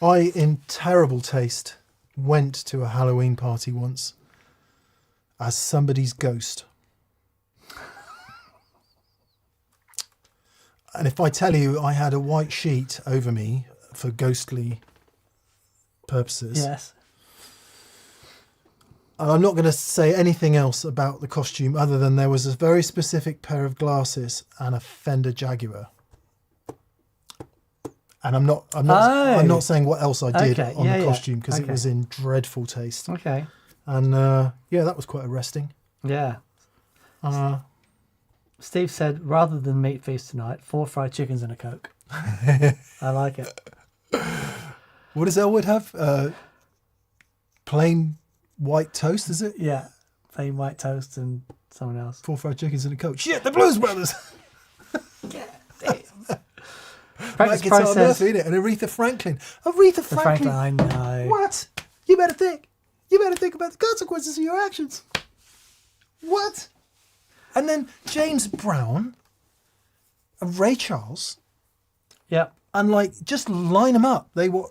I, in terrible taste, went to a Halloween party once as somebody's ghost. And if I tell you I had a white sheet over me for ghostly purposes, Yes. and I'm not going to say anything else about the costume other than there was a very specific pair of glasses and a Fender Jaguar. And I'm not saying what else I did Okay, on yeah, the yeah. costume because it Okay. was in dreadful taste. Okay. And yeah, that was quite arresting. Yeah. Uh, Steve said, rather than meat feast tonight, 4 fried chickens and a Coke. I like it. what does Elwood have? Plain white toast, is it? Yeah. Plain white toast and someone else. 4 fried chickens and a Coke. Shit, the Blues Brothers! Practice That guitar process. Murphy, innit? And Aretha Franklin. Aretha Franklin. I know. What? You better think. You better think about the consequences of your actions. What? And then James Brown and Ray Charles, Yep. and like just line them up. They were.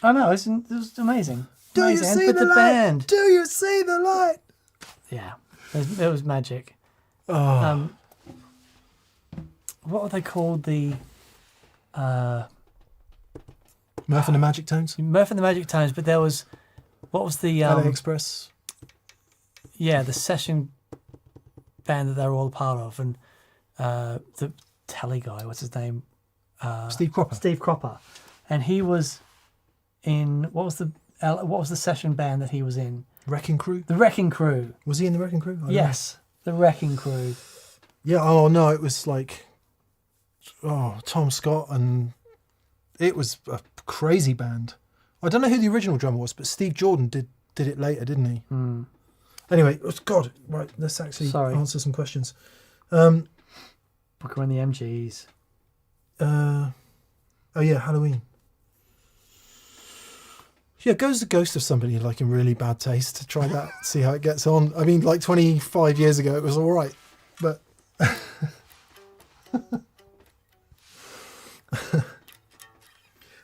I know. It was amazing. Do you Amazing. And see with the light? band. Do you see the light? Yeah. It was magic. Oh, What were they called? The Murph and the Magic Tones. Murph and the Magic Tones, but there was, what was the LA Express. yeah, the session band that they were all a part of, and the telly guy, what's his name? Steve Cropper. Steve Cropper, and he was in what was the session band that he was in? Wrecking Crew. The Wrecking Crew. Was he in the Wrecking Crew? I don't know. Yes, the Wrecking Crew. Yeah. Oh no, it was like, Tom Scott, and it was a crazy band. I don't know who the original drummer was, but Steve Jordan did it later, didn't he? Mm. Anyway, God, right. Let's actually Sorry. answer some questions. Booker and the MGs. Oh yeah, Halloween. Yeah, goes the ghost of somebody like in really bad taste. Try that, see how it gets on. I mean, like 25 years ago, it was all right, but.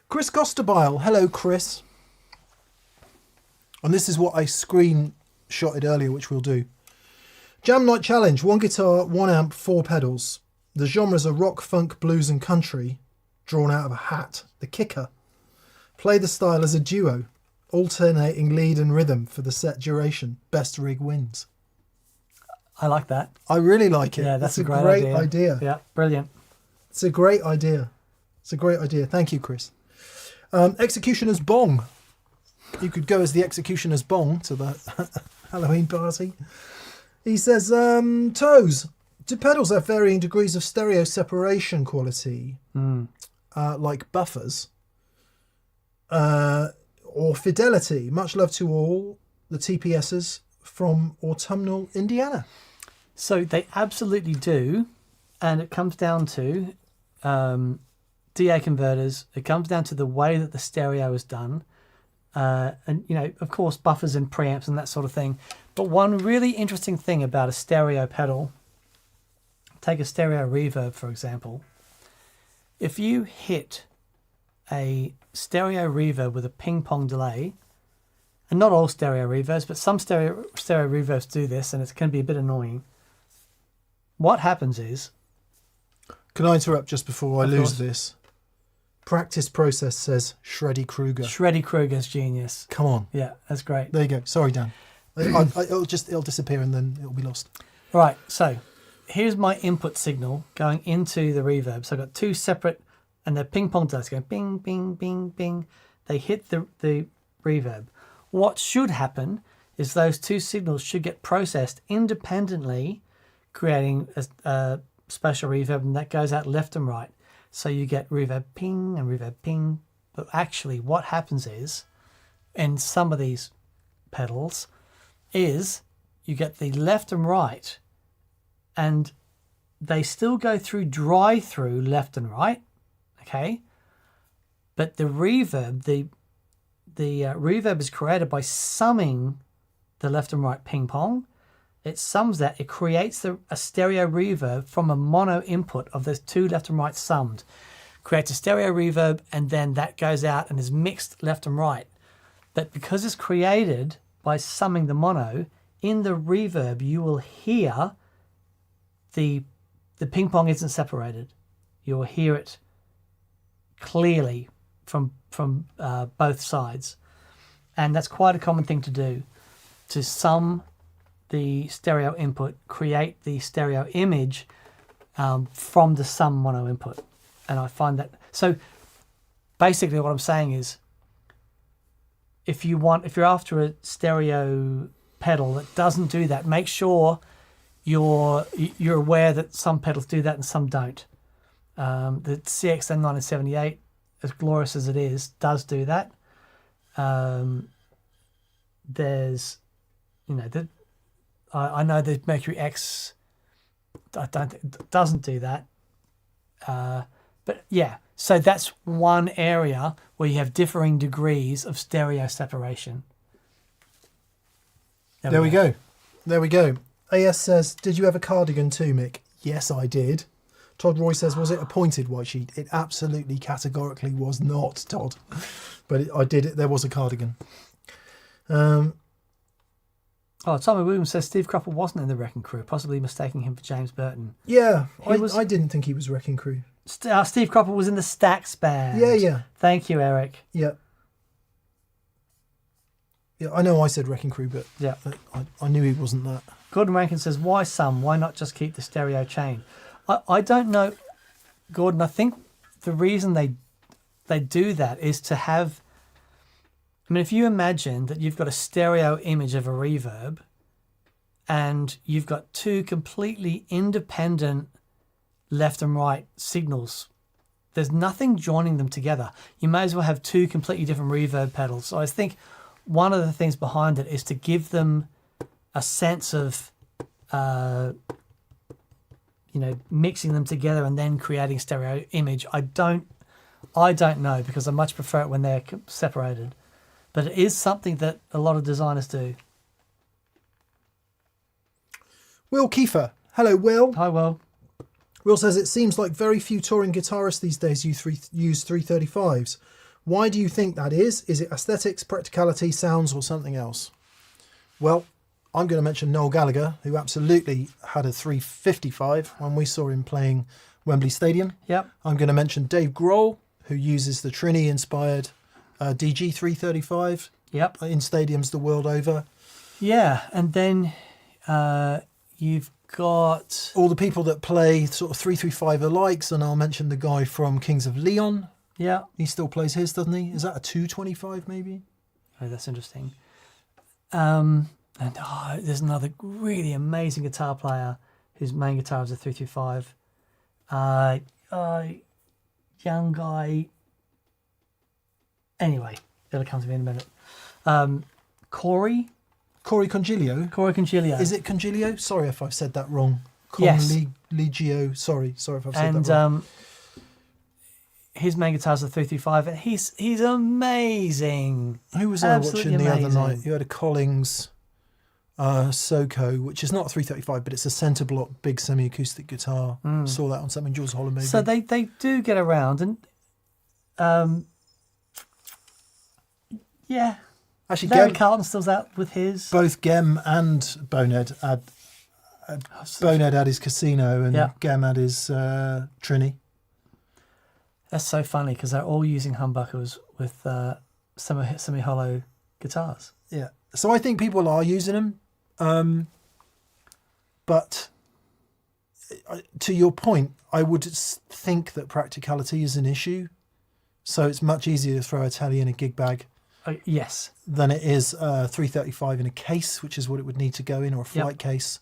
Chris Costabile. Hello, Chris. And this is what I screenshotted earlier, which we'll do. Jam Night Challenge. 1 guitar, 1 amp, 4 pedals. The genres are rock, funk, blues and country, drawn out of a hat. The kicker. Play the style as a duo, alternating lead and rhythm for the set duration. Best rig wins. I like that. I really like it. Yeah, that's a great great idea. Yeah, brilliant. It's a great idea. It's a great idea. Thank you, Chris. Executioner's Bong. You could go as the Executioner's Bong to the Halloween party. He says, Toes, do pedals have varying degrees of stereo separation quality, like buffers, or fidelity? Much love to all the TPSs from autumnal Indiana. So they absolutely do, and it comes down to DA converters. It comes down to the way that the stereo is done, and of course, buffers and preamps and that sort of thing. But one really interesting thing about a stereo pedal, take a stereo reverb for example. If you hit a stereo reverb with a ping pong delay, and not all stereo reverbs, but some stereo reverbs do this, and it can be a bit annoying. What happens is... Can I interrupt just before I lose course. this? Practice Process says Shreddy Krueger. Shreddy Krueger's genius. Come on. Yeah, that's great. There you go. Sorry, Dan. It'll disappear and then it'll be lost. Right, so here's my input signal going into the reverb. So I've got 2 separate, and they're ping pong delays going bing, bing, bing, bing. They hit the reverb. What should happen is those 2 signals should get processed independently, creating a special reverb, and that goes out left and right. So you get reverb ping and reverb ping. But actually what happens is, in some of these pedals, is you get the left and right, and they still go through drive-through left and right, okay? But the reverb, the reverb is created by summing the left and right ping pong. It sums that. It creates a stereo reverb from a mono input of those 2 left and right summed. Creates a stereo reverb, and then that goes out and is mixed left and right. that because it's created by summing the mono, in the reverb you will hear the ping pong isn't separated. You'll hear it clearly from both sides, and that's quite a common thing to do, to sum the stereo input, create the stereo image from the sum mono input. And I find that, so basically what I'm saying is, if you're after a stereo pedal that doesn't do that, make sure you're aware that some pedals do that and some don't. The CXM 978, as glorious as it is, does do that. There's, I know the Mercury X doesn't do that. But yeah, so that's one area where you have differing degrees of stereo separation. There we go. There we go. AS says, did you have a cardigan too, Mick? Yes, I did. Todd Roy says, was it a pointed white sheet? It absolutely categorically was not, Todd. But I did it. There was a cardigan. Tommy Williams says Steve Cropper wasn't in the Wrecking Crew, possibly mistaking him for James Burton. Yeah, I didn't think he was Wrecking Crew. Steve Cropper was in the Stax band. Yeah. Thank you, Eric. Yeah. Yeah, I know I said Wrecking Crew, but yeah, I knew he wasn't that. Gordon Rankin says, why some? Why not just keep the stereo chain? I don't know, Gordon. I think the reason they do that is to have... I mean, if you imagine that you've got a stereo image of a reverb and you've got two completely independent left and right signals, there's nothing joining them together. You may as well have two completely different reverb pedals. So I think one of the things behind it is to give them a sense of, mixing them together and then creating stereo image. I don't know, because I much prefer it when they're separated. But it is something that a lot of designers do. Will Kiefer. Hello, Will. Hi, Will. Will says, it seems like very few touring guitarists these days use 335s. Why do you think that is? Is it aesthetics, practicality, sounds, or something else? Well, I'm going to mention Noel Gallagher, who absolutely had a 355 when we saw him playing Wembley Stadium. Yep. I'm going to mention Dave Grohl, who uses the Trini-inspired DG 335 in stadiums the world over. Yeah, and then you've got... all the people that play sort of 335 alikes, and I'll mention the guy from Kings of Leon. Yeah. He still plays his, doesn't he? Is that a 225 maybe? Oh, that's interesting. And there's another really amazing guitar player whose main guitar is a 335. Young guy... Anyway, it'll come to me in a minute. Corey Congilio? Corey Congilio. Is it Congilio? Sorry if I've said that wrong. Yes. Legio. Sorry if I've said that wrong. His main guitar's a 335, and he's amazing. Who was I watching the other night? You had a Collings Soco, which is not a 335, but it's a centre block, big semi-acoustic guitar. Saw that on something Jules Holland maybe. So they do get around, and yeah. Actually, Larry Carlton still's out with his. Both Gem and Bonehead had Bonehead had his Casino, and Gem had his Trini. That's so funny because they're all using humbuckers with semi-hollow guitars. Yeah, so I think people are using them, but to your point, I would think that practicality is an issue. So it's much easier to throw a telly in a gig bag. Yes. Than it is 335 in a case, which is what it would need to go in, or a flight case,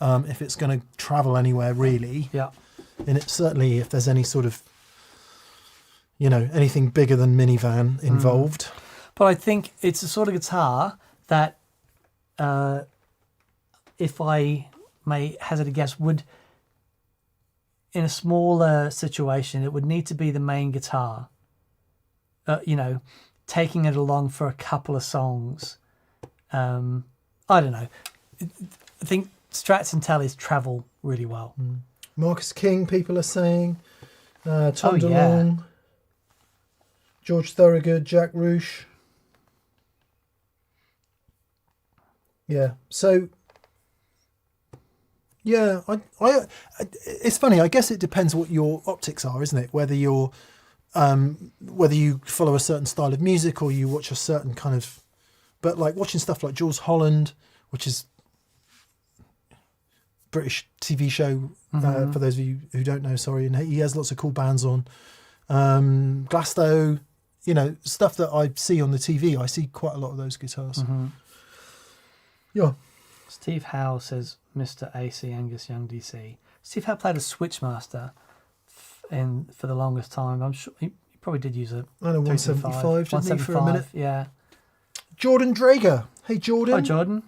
if it's going to travel anywhere really. Yeah. And it certainly, if there's any sort of, anything bigger than minivan involved. But I think it's a sort of guitar that, if I may hazard a guess, would, in a smaller situation, it would need to be the main guitar. Taking it along for a couple of songs. I don't know. I think Strats and Tallys travel really well. Marcus King, people are saying. Tom DeLong. George Thorogood, Jack Roosh. Yeah. So, yeah, it's funny. I guess it depends what your optics are, isn't it? Whether you follow a certain style of music or you watch a certain kind of, but like watching stuff like Jules Holland, which is British TV show, for those of you who don't know, sorry, and he has lots of cool bands on. Glasto, you know, stuff that I see on the TV. I see quite a lot of those guitars. Yeah. Steve Howe says, Mr. AC Angus Young DC. Steve Howe played a Switchmaster for the longest time. I'm sure he probably did use a I know 175, didn't he, for a minute? Yeah. Jordan Drager. Hey, Jordan. Hi, Jordan.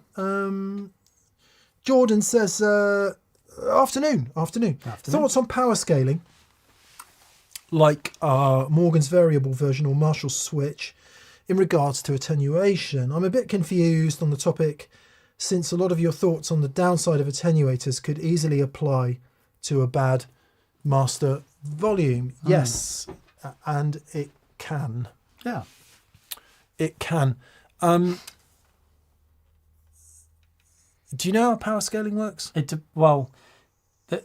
Jordan says, afternoon. Thoughts on power scaling, like Morgan's variable version or Marshall's switch, in regards to attenuation. I'm a bit confused on the topic, since a lot of your thoughts on the downside of attenuators could easily apply to a bad master volume. Yes, and it can. Yeah. It can. Do you know how power scaling works?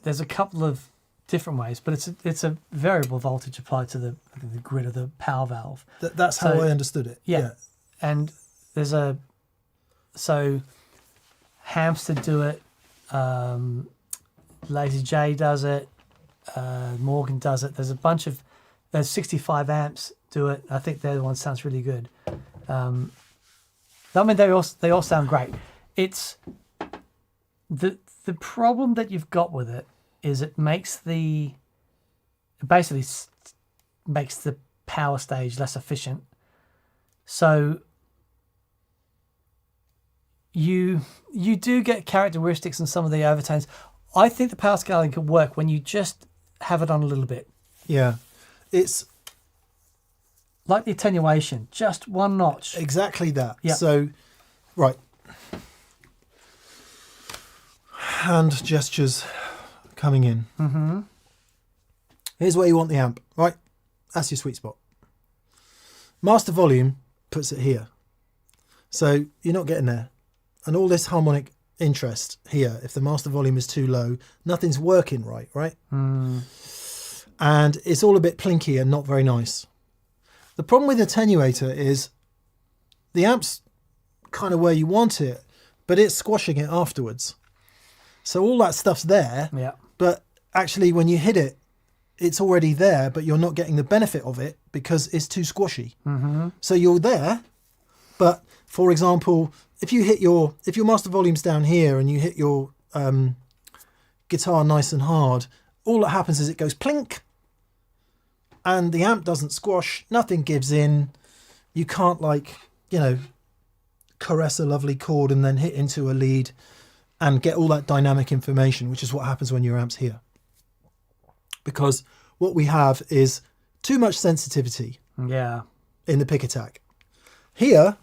There's a couple of different ways, but it's a variable voltage applied to the grid of the power valve. That's how I understood it. Yeah. And there's Hamster do it, Lazy J does it, Morgan does it. There's 65 amps do it. I think they're the ones that sounds really good. I mean, they all sound great. It's the problem that you've got with it is it basically makes the power stage less efficient. So you do get characteristics in some of the overtones. I think the power scaling can work when you just have it on a little bit. Yeah, it's like the attenuation, just one notch. Exactly that. Yeah. So, right. Hand gestures coming in. Mm-hmm. Here's where you want the amp, right? That's your sweet spot. Master volume puts it here. So you're not getting there. And all this harmonic interest here, if the master volume is too low, nothing's working right? And it's all a bit plinky and not very nice. The problem with attenuator is the amp's kind of where you want it, but it's squashing it afterwards. So all that stuff's there, but actually when you hit it, it's already there, but you're not getting the benefit of it because it's too squashy. So you're there, but for example, if your master volume's down here and you hit your guitar nice and hard, all that happens is it goes plink, and the amp doesn't squash, nothing gives in. You can't caress a lovely chord and then hit into a lead and get all that dynamic information, which is what happens when your amp's here. Because what we have is too much sensitivity in the pick attack. Here,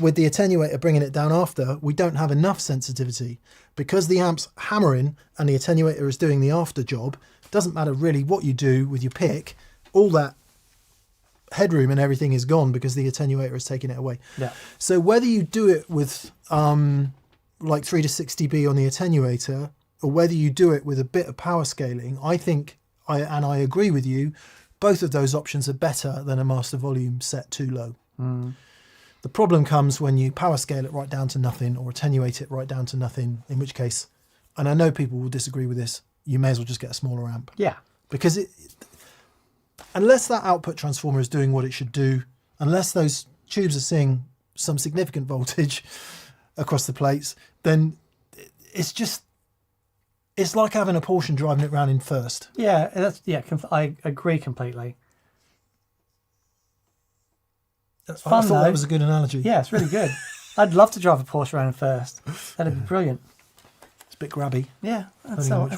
with the attenuator bringing it down after, we don't have enough sensitivity. Because the amp's hammering and the attenuator is doing the after job, doesn't matter really what you do with your pick, all that headroom and everything is gone because the attenuator is taking it away. Yeah. So whether you do it with like 3 to 6 dB on the attenuator, or whether you do it with a bit of power scaling, I think, I agree with you, both of those options are better than a master volume set too low. The problem comes when you power scale it right down to nothing or attenuate it right down to nothing, in which case, and I know people will disagree with this, you may as well just get a smaller amp. Yeah. Because unless that output transformer is doing what it should do, unless those tubes are seeing some significant voltage across the plates, then it's like having a Porsche and driving it around in first. Yeah, I agree completely. I thought that was a good analogy. Yeah, it's really good. I'd love to drive a Porsche around in first. That'd be brilliant. It's a bit grabby. Yeah, that's right.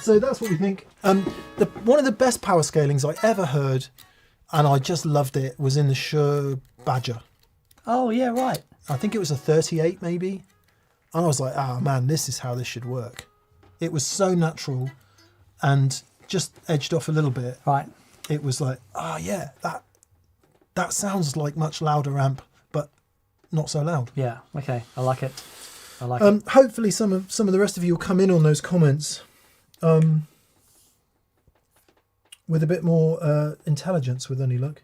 So that's what we think. One of the best power scalings I ever heard, and I just loved it, was in the Shure Badger. Oh, yeah, right. I think it was a 38 maybe. And I was like, oh man, this is how this should work. It was so natural and just edged off a little bit. Right. It was like, oh yeah, that sounds like much louder amp, but not so loud. Yeah. Okay. I like it. I like it. Hopefully some of the rest of you will come in on those comments with a bit more intelligence, with any luck.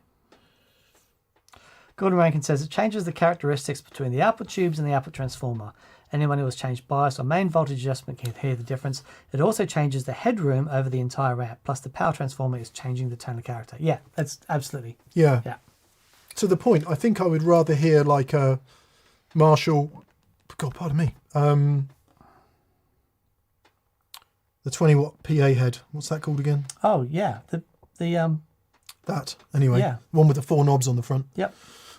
Gordon Rankin says it changes the characteristics between the output tubes and the output transformer. Anyone who has changed bias or main voltage adjustment can hear the difference. It also changes the headroom over the entire amp. Plus the power transformer is changing the tone of character. Yeah, that's absolutely. Yeah. Yeah. To the point, I think I would rather hear like a Marshall. God, pardon me. The 20-watt PA head. What's that called again? Oh yeah, That anyway. Yeah. One with the 4 knobs on the front. Yep.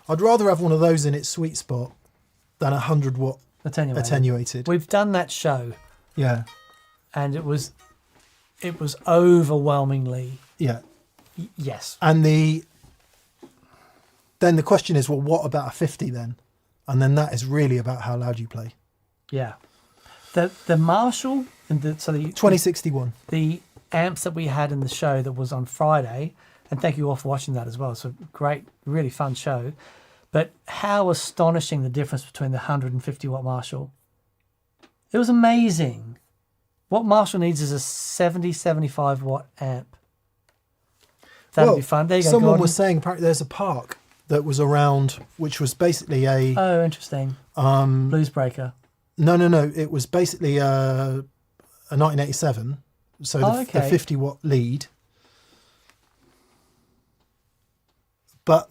I'd rather have one of those in its sweet spot than 100-watt attenuated. We've done that show, Yeah. and it was overwhelmingly Yeah. yes. And then the question is, well, what about a 50 then? And then that is really about how loud you play. Yeah. The Marshall and the 2061. the amps that we had in the show that was on Friday, and thank you all for watching that as well. It's a great, really fun show. But how astonishing the difference between the 150-watt Marshall. It was amazing. What Marshall needs is a 75-watt amp. That'd be fun. There you go, someone Gordon. was saying apparently there's a park that was around, which was basically a... Oh, interesting. Blues Breaker. No. It was basically a 1987. So the 50-watt lead. But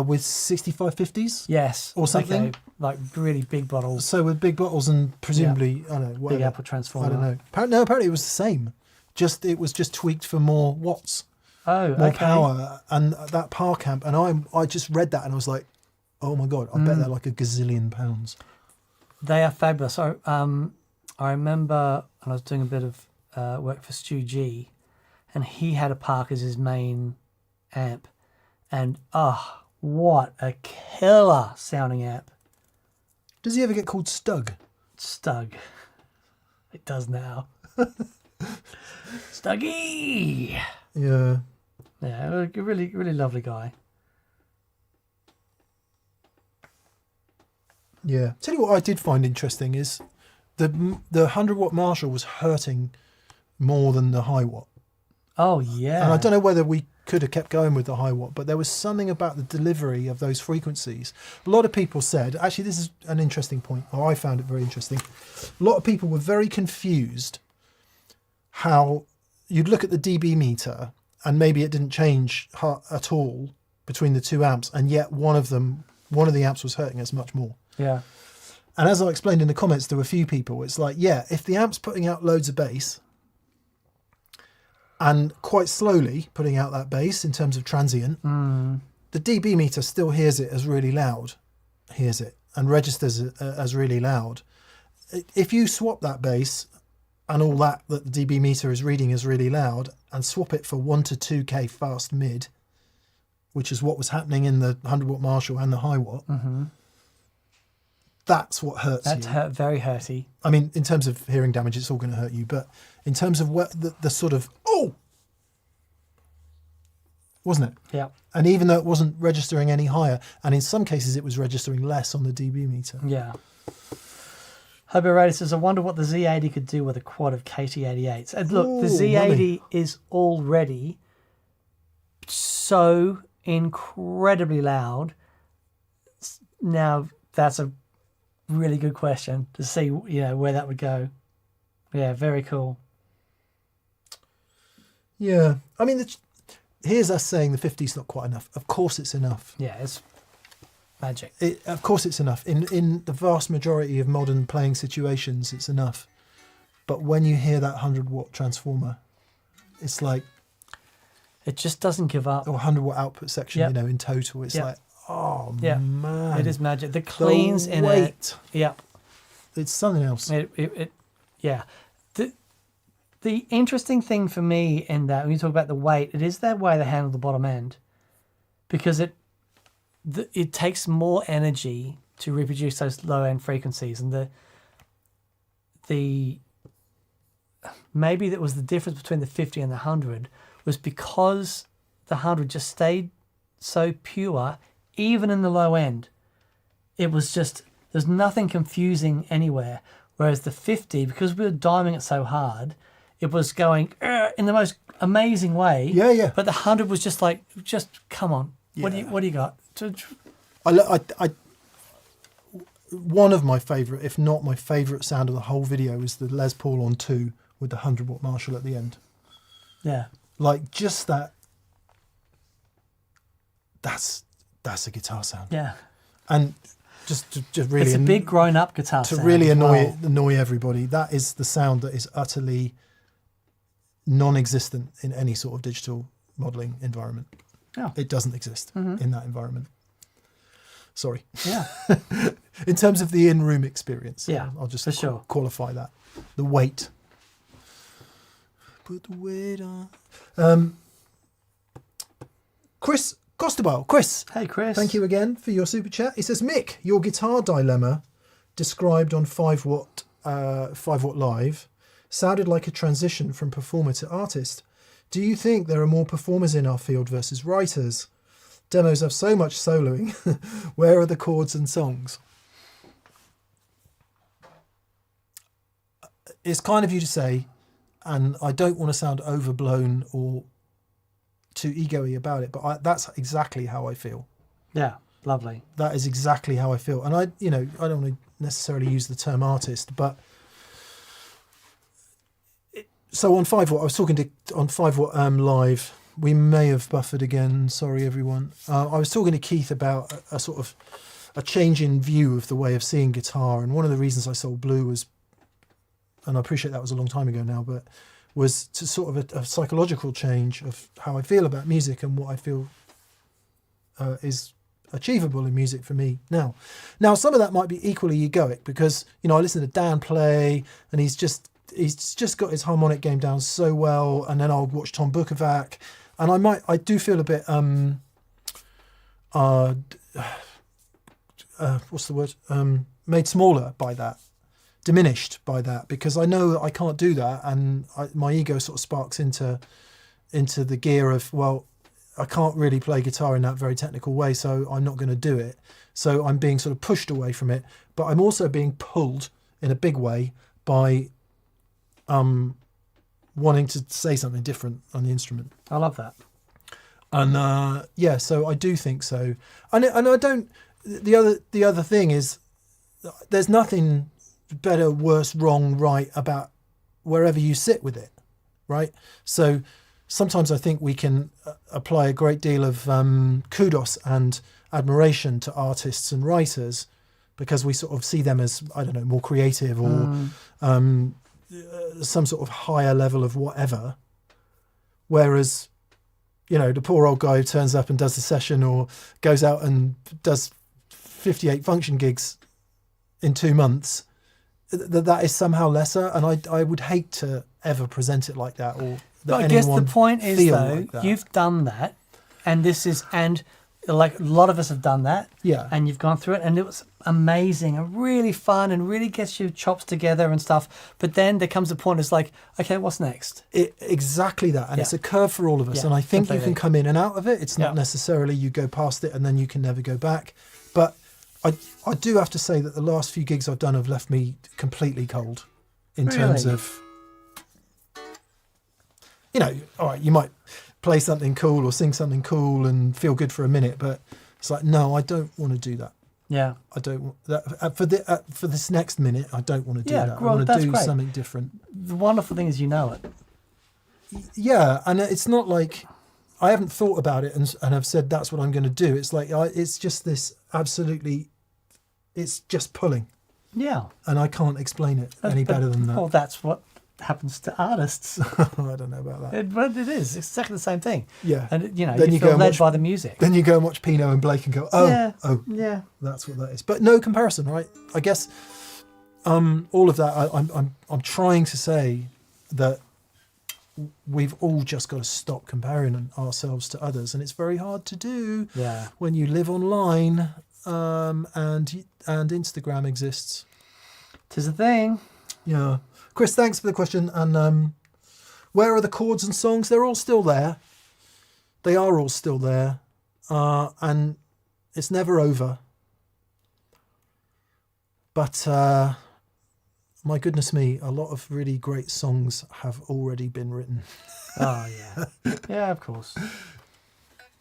with 6550s? Yes. Or something? Okay. Like really big bottles. So with big bottles and presumably, I don't know, whatever. Big output transformer. I don't know. Apparently it was the same. It was just tweaked for more watts. Oh, more okay. power, and that park amp, and I just read that and I was like, oh my god, I bet they're like a gazillion pounds. They are fabulous. So I remember when I was doing a bit of work for Stu G, and he had a Park as his main amp, and what a killer sounding amp. Does he ever get called Stug? Stug. It does now. Stuggy. Yeah. Yeah, a really, really lovely guy. Yeah. Tell you what I did find interesting is the 100-watt Marshall was hurting more than the high watt. Oh, yeah. And I don't know whether we could have kept going with the high watt, but there was something about the delivery of those frequencies. A lot of people said, actually this is an interesting point, or I found it very interesting. A lot of people were very confused how you'd look at the dB meter and maybe it didn't change at all between the two amps, and yet one of the amps was hurting us much more. Yeah. And as I explained in the comments to a few people, it's like, yeah, if the amp's putting out loads of bass and quite slowly putting out that bass in terms of transient, the dB meter still hears it as really loud, and registers it as really loud. If you swap that bass and all that the dB meter is reading is really loud, and swap it for 1 to 2K fast mid, which is what was happening in the 100-watt Marshall and the high watt, that's what hurts you. That's very hurty. I mean, in terms of hearing damage, it's all going to hurt you, but in terms of what the sort of, wasn't it? Yeah. And even though it wasn't registering any higher, and in some cases it was registering less on the dB meter. Yeah. Hobo Radio says, I wonder what the Z80 could do with a quad of KT88s. And look, the Z80 is already so incredibly loud. Now, that's a really good question to see, where that would go. Yeah, very cool. Yeah. I mean, here's us saying the 50's not quite enough. Of course it's enough. Yeah, it's magic. Of course it's enough. In the vast majority of modern playing situations, it's enough. But when you hear that 100-watt transformer, it's like... It just doesn't give up. Or 100-watt output section, in total. It's like, oh, man. It is magic. The cleans in it. Yeah. It's something else. Yeah. The interesting thing for me in that, when you talk about the weight, it is that way they handle the bottom end. Because it takes more energy to reproduce those low end frequencies, and maybe that was the difference between the 50 and the 100 was because the 100 just stayed so pure even in the low end. it was just, there's nothing confusing anywhere. Whereas the 50, because we were diming it so hard, it was going in the most amazing way. Yeah, yeah. But the 100 was just like, just come on. What Yeah. do you got? One of my favourite, if not my favourite sound of the whole video is the Les Paul on 2 with the 100-watt Marshall at the end. Yeah. Like, just that, that's a guitar sound. Yeah. And just really... It's a big grown-up guitar to sound really as annoy everybody. That is the sound that is utterly non-existent in any sort of digital modelling environment. Oh. It doesn't exist in that environment. Sorry. Yeah. In terms of the in-room experience. Yeah, I'll just for sure. qualify that. The weight. Put the weight on. Chris Costabile. Chris. Hey, Chris. Thank you again for your super chat. He says, Mick, your guitar dilemma described on 5 Watt Live sounded like a transition from performer to artist. Do you think there are more performers in our field versus writers? Demos have so much soloing. Where are the chords and songs? It's kind of you to say, and I don't want to sound overblown or too ego-y about it, but that's exactly how I feel. Yeah, lovely. That is exactly how I feel. And I don't want to necessarily use the term artist, but so on 5 Watt, I was talking on 5 Watt Live. We may have buffered again. Sorry, everyone. I was talking to Keith about a sort of a change in view of the way of seeing guitar. And one of the reasons I sold Blue was, and I appreciate that was a long time ago now, but was to sort of a psychological change of how I feel about music and what I feel is achievable in music for me now. Now, some of that might be equally egoic because, I listen to Dan play and he's just got his harmonic game down so well. And then I'll watch Tom Bukovac and I do feel a bit, what's the word? Made smaller by that. Diminished by that because I know that I can't do that and my ego sort of sparks into the gear of, well, I can't really play guitar in that very technical way, so I'm not going to do it. So I'm being sort of pushed away from it, but I'm also being pulled in a big way by wanting to say something different on the instrument. I love that. And yeah, so I do think so. And I don't. The other thing is, there's nothing better, worse, wrong, right about wherever you sit with it, right? So sometimes I think we can apply a great deal of kudos and admiration to artists and writers because we sort of see them as, I don't know, more creative or some sort of higher level of whatever. Whereas, the poor old guy who turns up and does the session or goes out and does 58 function gigs in 2 months, that is somehow lesser, and I would hate to ever present it like that. Or that I guess the point is, though, like you've done that, and like a lot of us have done that, yeah, and you've gone through it, and it was amazing and really fun, and really gets your chops together and stuff. But then there comes a point, it's like, okay, what's next? Exactly that, and it's a curve for all of us, Yeah, and I think completely. you can come in and out of it. It's not necessarily you go past it and then you can never go back, but I do have to say that the last few gigs I've done have left me completely cold in terms of, all right, you might play something cool or sing something cool and feel good for a minute, but it's like, no, I don't want to do that. Yeah. I don't want that for this next minute. I don't want to do that. I well, want to that's do great. something different. The wonderful thing is it. Yeah, and it's not like I haven't thought about it and have said that's what I'm going to do. It's like it's just this absolutely. It's just pulling. Yeah. And I can't explain it any better than that. Well, that's what happens to artists. I don't know about that. But it is. It's exactly the same thing. Yeah. And, Then you feel led by the music. Then you go and watch Pino and Blake and go, yeah, that's what that is. But no comparison, right? I guess all of that, I'm trying to say that we've all just got to stop comparing ourselves to others. And it's very hard to do when you live online and Instagram exists. 'Tis a thing. Yeah. Chris, thanks for the question. And where are the chords and songs? They're all still there. They are all still there. And it's never over. But my goodness me, a lot of really great songs have already been written. Oh, yeah. Yeah, of course.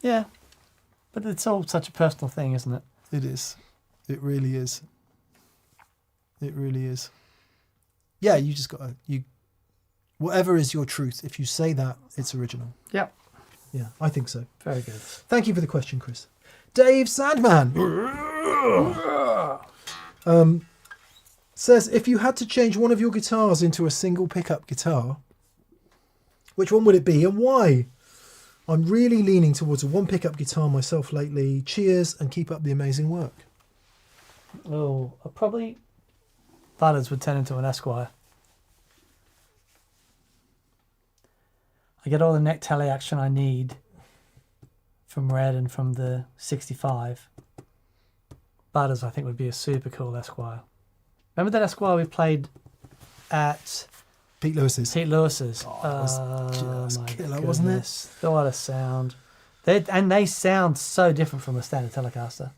Yeah. But it's all such a personal thing, isn't it? It is. It really is. It really is. Yeah, you just got to... Whatever is your truth, if you say that, it's original. Yep. Yeah, I think so. Very good. Thank you for the question, Chris. Dave Sandman says, if you had to change one of your guitars into a single pickup guitar, which one would it be and why? I'm really leaning towards a one pickup guitar myself lately. Cheers and keep up the amazing work. Oh, probably Butters would turn into an Esquire. I get all the neck tally action I need from Red and from the 65. Butters, I think, would be a super cool Esquire. Remember that Esquire we played at Pete Lewis's. Pete Lewis's? Oh, that was my killer, goodness. wasn't it? What a sound. They sound so different from a standard Telecaster.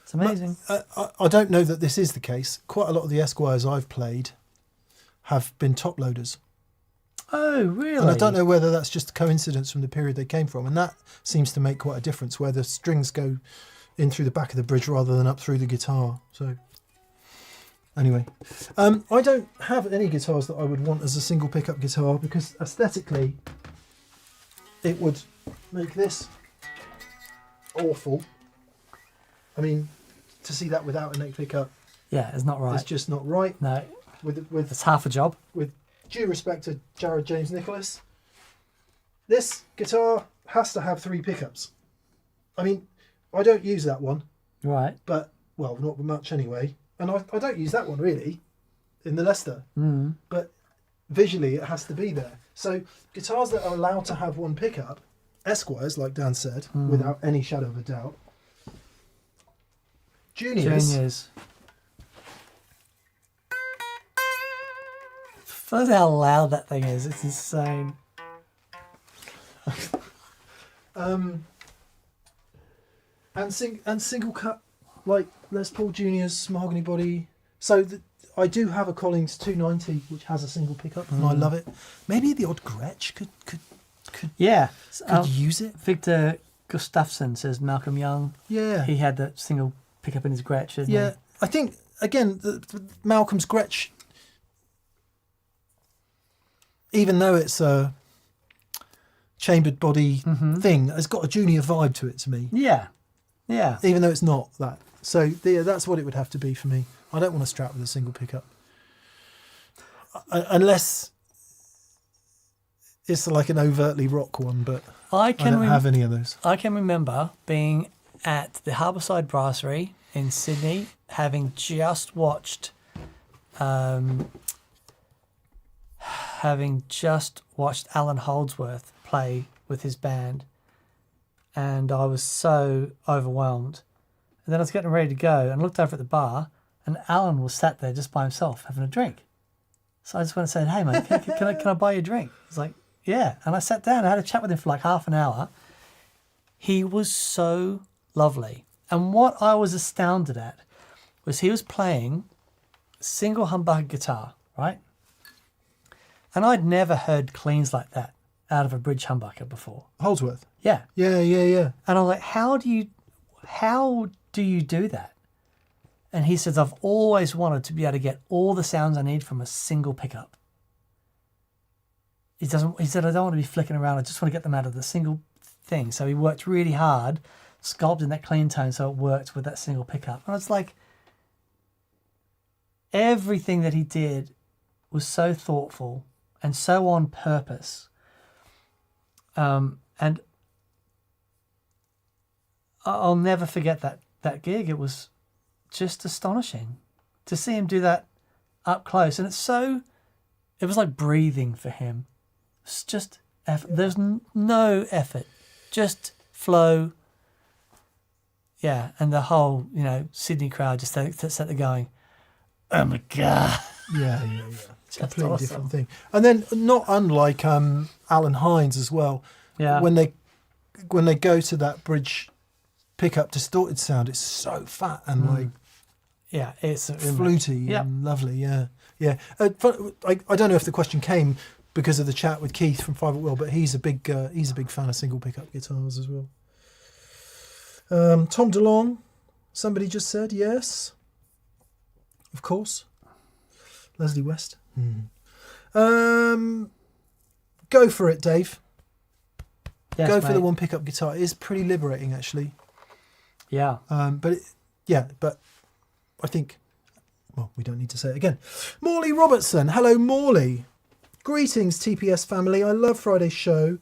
It's amazing. But, I don't know that this is the case. Quite a lot of the Esquires I've played have been top loaders. Oh, really? And I don't know whether that's just a coincidence from the period they came from. And that seems to make quite a difference, where the strings go in through the back of the bridge rather than up through the guitar. So anyway, I don't have any guitars that I would want as a single pickup guitar, because aesthetically it would make this awful. I mean, to see that without a neck pickup, yeah, it's not right. it's just not right. No, With it's half a job. with due respect to Jared James Nicholas, this guitar has to have 3 pickups. I mean, I don't use that one, Right. but, well, not much anyway. And I don't use that one really in the Lester, but visually it has to be there. So guitars that are allowed to have 1 pickup, Esquires, like Dan said, without any shadow of a doubt. Juniors. Look how loud that thing is. It's insane. And single cut, like Les Paul Junior's mahogany body. So I do have a Collins 290 which has a single pickup, and I love it. Maybe the odd Gretsch could Yeah. use it. Victor Gustafsson says Malcolm Young. Yeah, He had that single pickup in his Gretsch, didn't yeah. I think again Malcolm's Gretsch, even though it's a chambered body thing, has got a Junior vibe to it to me. he? Yeah. Yeah. Even though it's not that. So that's what it would have to be for me. I don't want to strap with a single pickup. Unless it's like an overtly rock one, but I don't have any of those. I can remember being at the Harbourside Brasserie in Sydney, having just watched Alan Holdsworth play with his band, and I was so overwhelmed. And then I was getting ready to go and looked over at the bar, and Alan was sat there just by himself having a drink. So I just went and said, "Hey mate, can I buy you a drink?" He's like, "Yeah." And I sat down and I had a chat with him for like half an hour. He was so lovely. And what I was astounded at was he was playing single humbucker guitar, right? And I'd never heard cleans like that out of a bridge humbucker before. Holdsworth. Yeah. Yeah. And I'm like, how do you do that? And he says, I've always wanted to be able to get all the sounds I need from a single pickup. He said, I don't want to be flicking around. I just want to get them out of the single thing. So he worked really hard, sculpting that clean tone so it worked with that single pickup. And it's like, everything that he did was so thoughtful and so on purpose. And I'll never forget that gig. It was just astonishing to see him do that up close. And it was like breathing for him. It's just effort. There's no effort, just flow. Yeah, and the whole, Sydney crowd just sat there going, oh my God. Yeah. Completely awesome. different thing. And then not unlike Alan Hines as well. Yeah. When they go to that bridge pickup distorted sound, it's so fat and like Yeah, it's fluty and lovely. Yeah. I don't know if the question came because of the chat with Keith from Five at Will, but he's a big fan of single pickup guitars as well. Tom DeLong, somebody just said yes. Of course. Leslie West. Go for it, Dave. Yes, Go for mate. the one pickup guitar. It is pretty liberating, actually. Yeah. But I think, well, we don't need to say it again. Morley Robertson. Hello, Morley. Greetings, TPS family. I love Friday's show.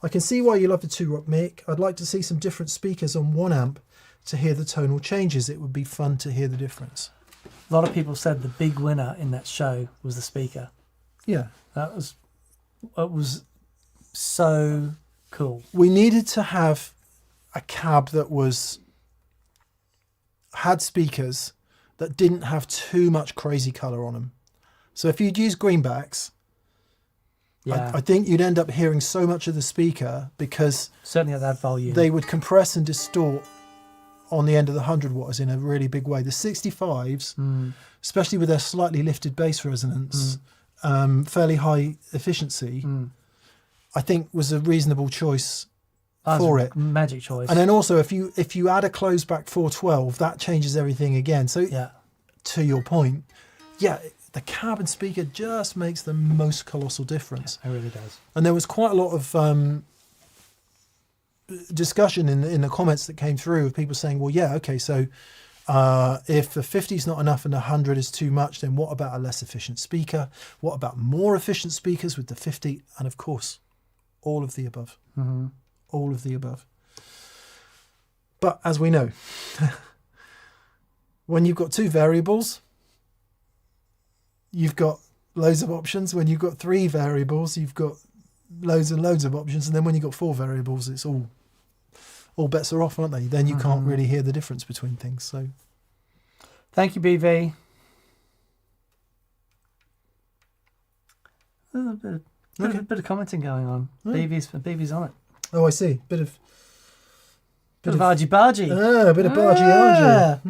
I can see why you love the 2-Rock mic. I'd like to see some different speakers on one amp to hear the tonal changes. It would be fun to hear the difference. A lot of people said the big winner in that show was the speaker. Yeah. It was so cool. We needed to have a cab that had speakers that didn't have too much crazy colour on them. So if you'd use greenbacks, Yeah. I think you'd end up hearing so much of the speaker because Certainly at that volume. they would compress and distort on the end of the 100 watts in a really big way. The 65s, especially with their slightly lifted bass resonance, fairly high efficiency, I think was a reasonable choice for it. Magic choice. And then also if you add a closed back 412, that changes everything again. So to your point, the cab and speaker just makes the most colossal difference. It really does. And there was quite a lot of discussion in the comments that came through of people saying, well, yeah, okay, so if the 50 is not enough and the 100 is too much, then what about a less efficient speaker? What about more efficient speakers with the 50? And of course, all of the above. All of the above. But as we know, when you've got 2 variables, you've got loads of options. When you've got 3 variables, you've got loads and loads of options. And then when you've got 4 variables, it's all bets are off, aren't they? Then you can't really hear the difference between things. So thank you, BV. A bit of commenting going on. BV's on it. Oh, I see. Bit of argy bargy. A bit of bargy argy.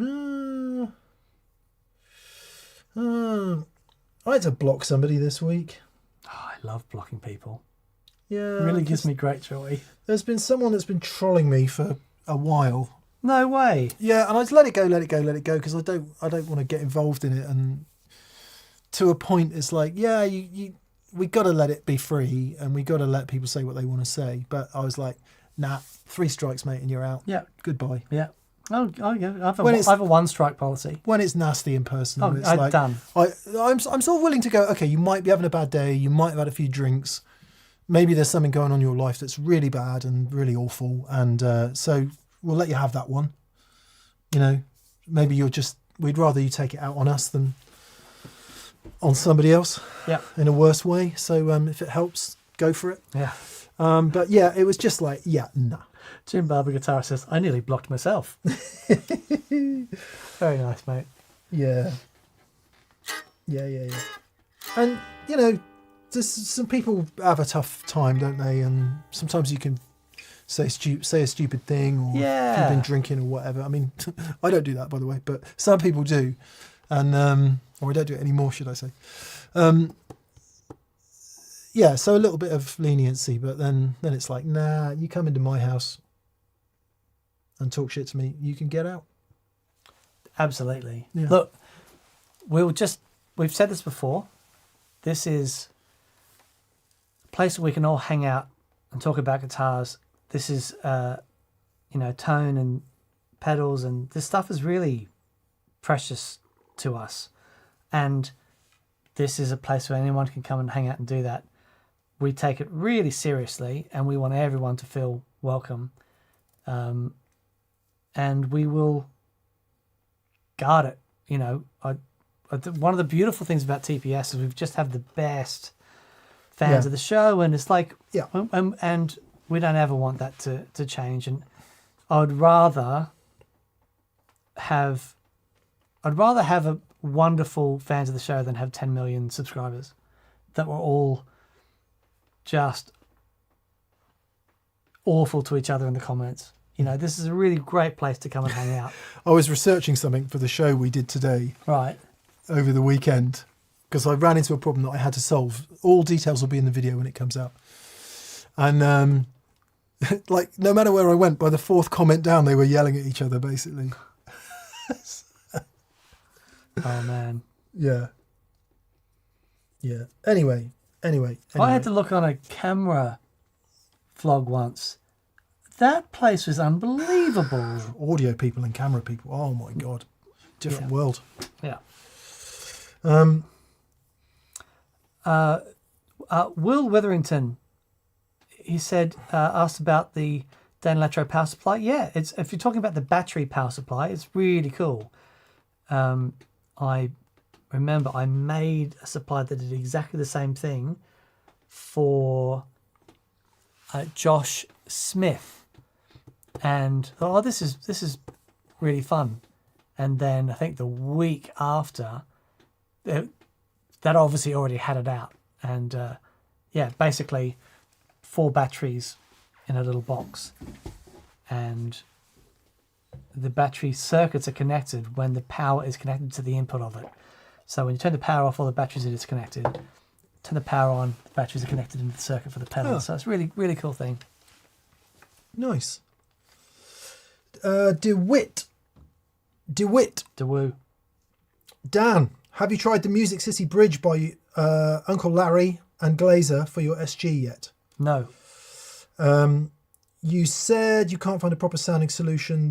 I had to block somebody this week. Oh, I love blocking people. Yeah. It really gives me great joy. There's been someone that's been trolling me for a while. No way. Yeah, and I just let it go, because I don't want to get involved in it. And to a point, it's like, yeah, we got to let it be free, and we got to let people say what they want to say. But I was like, nah, 3 strikes, mate, and you're out. Yeah. Goodbye. Yeah. Oh, yeah. I have a 1-strike policy. When it's nasty and personal, it's I'm like done. I'm sort of willing to go. Okay, you might be having a bad day. You might have had a few drinks. Maybe there's something going on in your life that's really bad and really awful, and so we'll let you have that one. You know, maybe we'd rather you take it out on us than on somebody else. Yeah. In a worse way. So if it helps, go for it. Yeah. But yeah, it was just like, nah. Jim Barber Guitar says, I nearly blocked myself. Very nice, mate. Yeah. And, you know, some people have a tough time, don't they? And sometimes you can say a stupid thing, or if you've been drinking or whatever. I mean, I don't do that, by the way, but some people do. And, or I don't do it anymore, should I say. So a little bit of leniency, but then it's like, nah, you come into my house and talk shit to me, you can get out. Absolutely. Yeah. Look, we've said this before. This is a place where we can all hang out and talk about guitars. This is, tone and pedals, and this stuff is really precious to us. And this is a place where anyone can come and hang out and do that. We take it really seriously, and we want everyone to feel welcome. And we will guard it. You know, one of the beautiful things about TPS is we've just have the best fans of the show, and it's like, and we don't ever want that to change. And I would rather have a wonderful fans of the show than have 10 million subscribers that were all just awful to each other in the comments. You know, this is a really great place to come and hang out. I was researching something for the show we did today Right. over the weekend because I ran into a problem that I had to solve. All details will be in the video when it comes out. And like, no matter where I went, by the fourth comment down, they were yelling at each other, basically. Oh, man. Yeah. Yeah. Anyway. I had to look on a camera vlog once. That place was unbelievable. Audio people and camera people. Oh, my God. Different world. Yeah. Will Witherington, he said, asked about the Dan Electro power supply. Yeah, it's if you're talking about the battery power supply, it's really cool. I remember I made a supply that did exactly the same thing for Josh Smith, and thought, oh, this is really fun. And then I think the week after, that obviously already had it out, and yeah, basically 4 batteries in a little box, and the battery circuits are connected when the power is connected to the input of it. So when you turn the power off, all the batteries are disconnected. Turn the power on, the batteries are connected into the circuit for the pedal. Oh. So it's really, really cool thing. Nice. DeWitt. DeWoo. Dan, have you tried the Music City Bridge by Uncle Larry and Glazer for your SG yet? No. You said you can't find a proper sounding solution.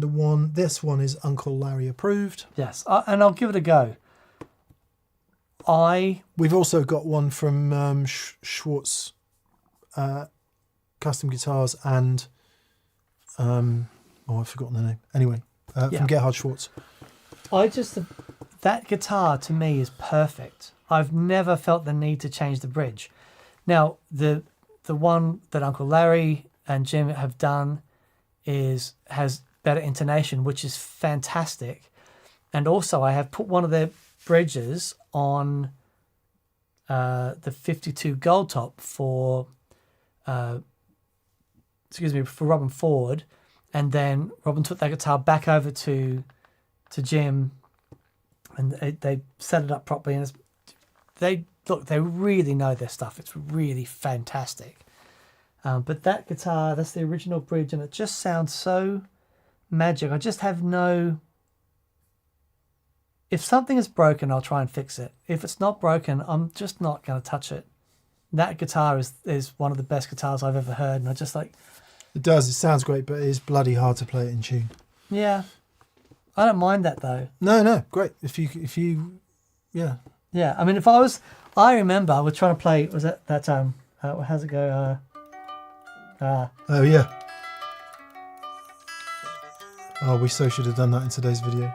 This one is Uncle Larry approved. Yes, and I'll give it a go. We've also got one from Schwartz Custom Guitars and I've forgotten the name. Anyway, from Gerhard Schwartz. That guitar to me is perfect. I've never felt the need to change the bridge. Now, the one that Uncle Larry and Jim have done has better intonation, which is fantastic. And also I have put one of their bridges on the 52 Gold Top for Robin Ford, and then Robin took that guitar back over to Jim, and they set it up properly, and they really know their stuff. It's really fantastic. But that guitar, that's the original bridge, and it just sounds so magic. I just have no... If something is broken, I'll try and fix it. If it's not broken, I'm just not going to touch it. That guitar is one of the best guitars I've ever heard, and I just like... It does. It sounds great, but it is bloody hard to play it in tune. Yeah. I don't mind that, though. No, great. If you, yeah. Yeah, I mean, I remember I was trying to play, was it that, how's it go? Oh, yeah. Oh, we so should have done that in today's video.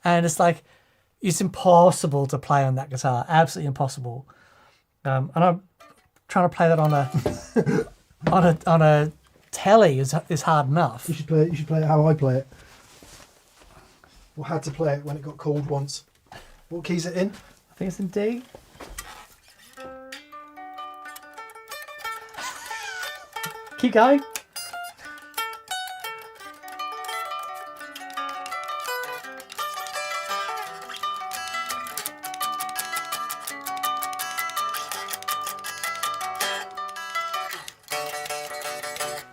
And it's like, it's impossible to play on that guitar. Absolutely impossible. And I'm trying to play that on a telly is hard enough. You should play it how I play it. Or had to play it when it got cold once. What key's it in? I think it's in D. Keep going.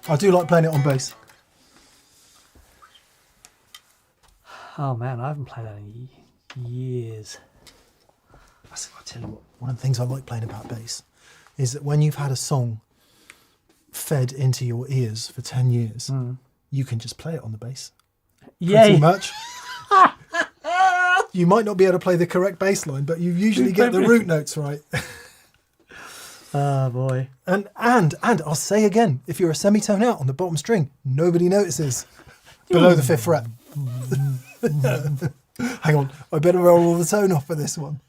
I do like playing it on bass. Oh man, I haven't played that in years. I tell you what, one of the things I like playing about bass is that when you've had a song fed into your ears for 10 years, you can just play it on the bass. Yay! Pretty much. You might not be able to play the correct bass line, but you usually get the root notes right. Oh boy. And I'll say again, if you're a semitone out on the bottom string, nobody notices below the 5th fret. Hang on, I better roll all the tone off for this one.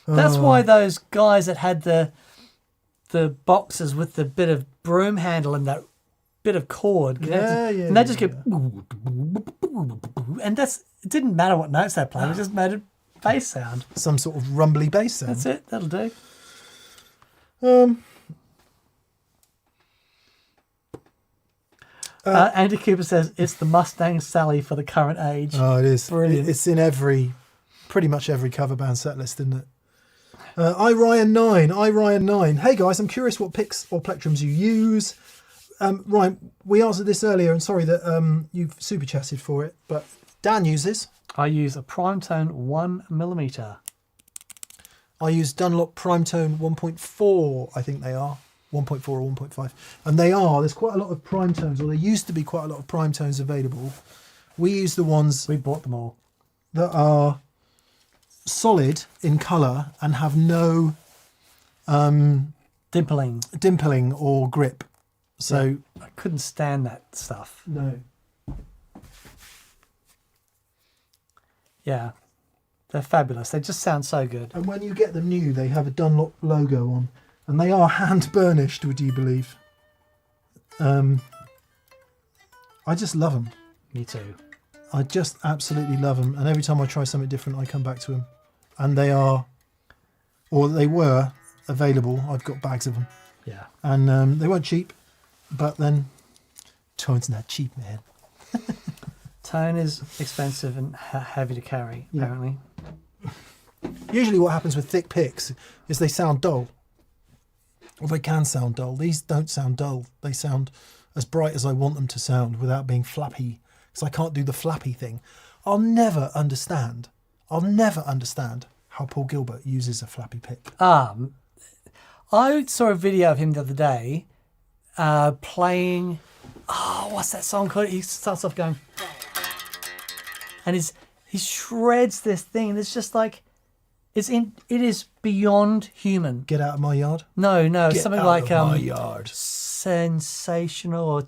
That's why those guys that had the boxes with the bit of broom handle and that bit of cord connected, and they just get, and it didn't matter what notes they played, it just made a bass sound. Some sort of rumbly bass sound. That's it. That'll do. Andy Cooper says it's the Mustang Sally for the current age. Oh, it is. Brilliant. It's in pretty much every cover band set list, isn't it? iRyan9. Hey guys, I'm curious what picks or plectrums you use. Ryan, we answered this earlier, and sorry that you've super chatted for it, but Dan uses. I use a Primetone 1mm. I use Dunlop Primetone 1.4, I think they are. 1.4 or 1.5. And there's quite a lot of Primetones, or there used to be quite a lot of Primetones available. We use the ones We bought them all. that are solid in colour and have no Dimpling. or grip. So I couldn't stand that stuff. no. Yeah. They're fabulous. They just sound so good. And when you get them new, they have a Dunlop logo on, and they are hand burnished. Would you believe? I just love them. Me too. I just absolutely love them. And every time I try something different, I come back to them. And they were available. I've got bags of them, Yeah. and they weren't cheap. But then, tone's not cheap, man. Tone is expensive and heavy to carry, apparently. Usually what happens with thick picks is they sound dull. Or they can sound dull. These don't sound dull. They sound as bright as I want them to sound without being flappy. Because I can't do the flappy thing. I'll never understand how Paul Gilbert uses a flappy pick. I saw a video of him the other day playing... Oh, what's that song called? He starts off going... And he shreds this thing, and it's just like... It is beyond human. Get out of my yard? No, Get something out like of my yard. sensational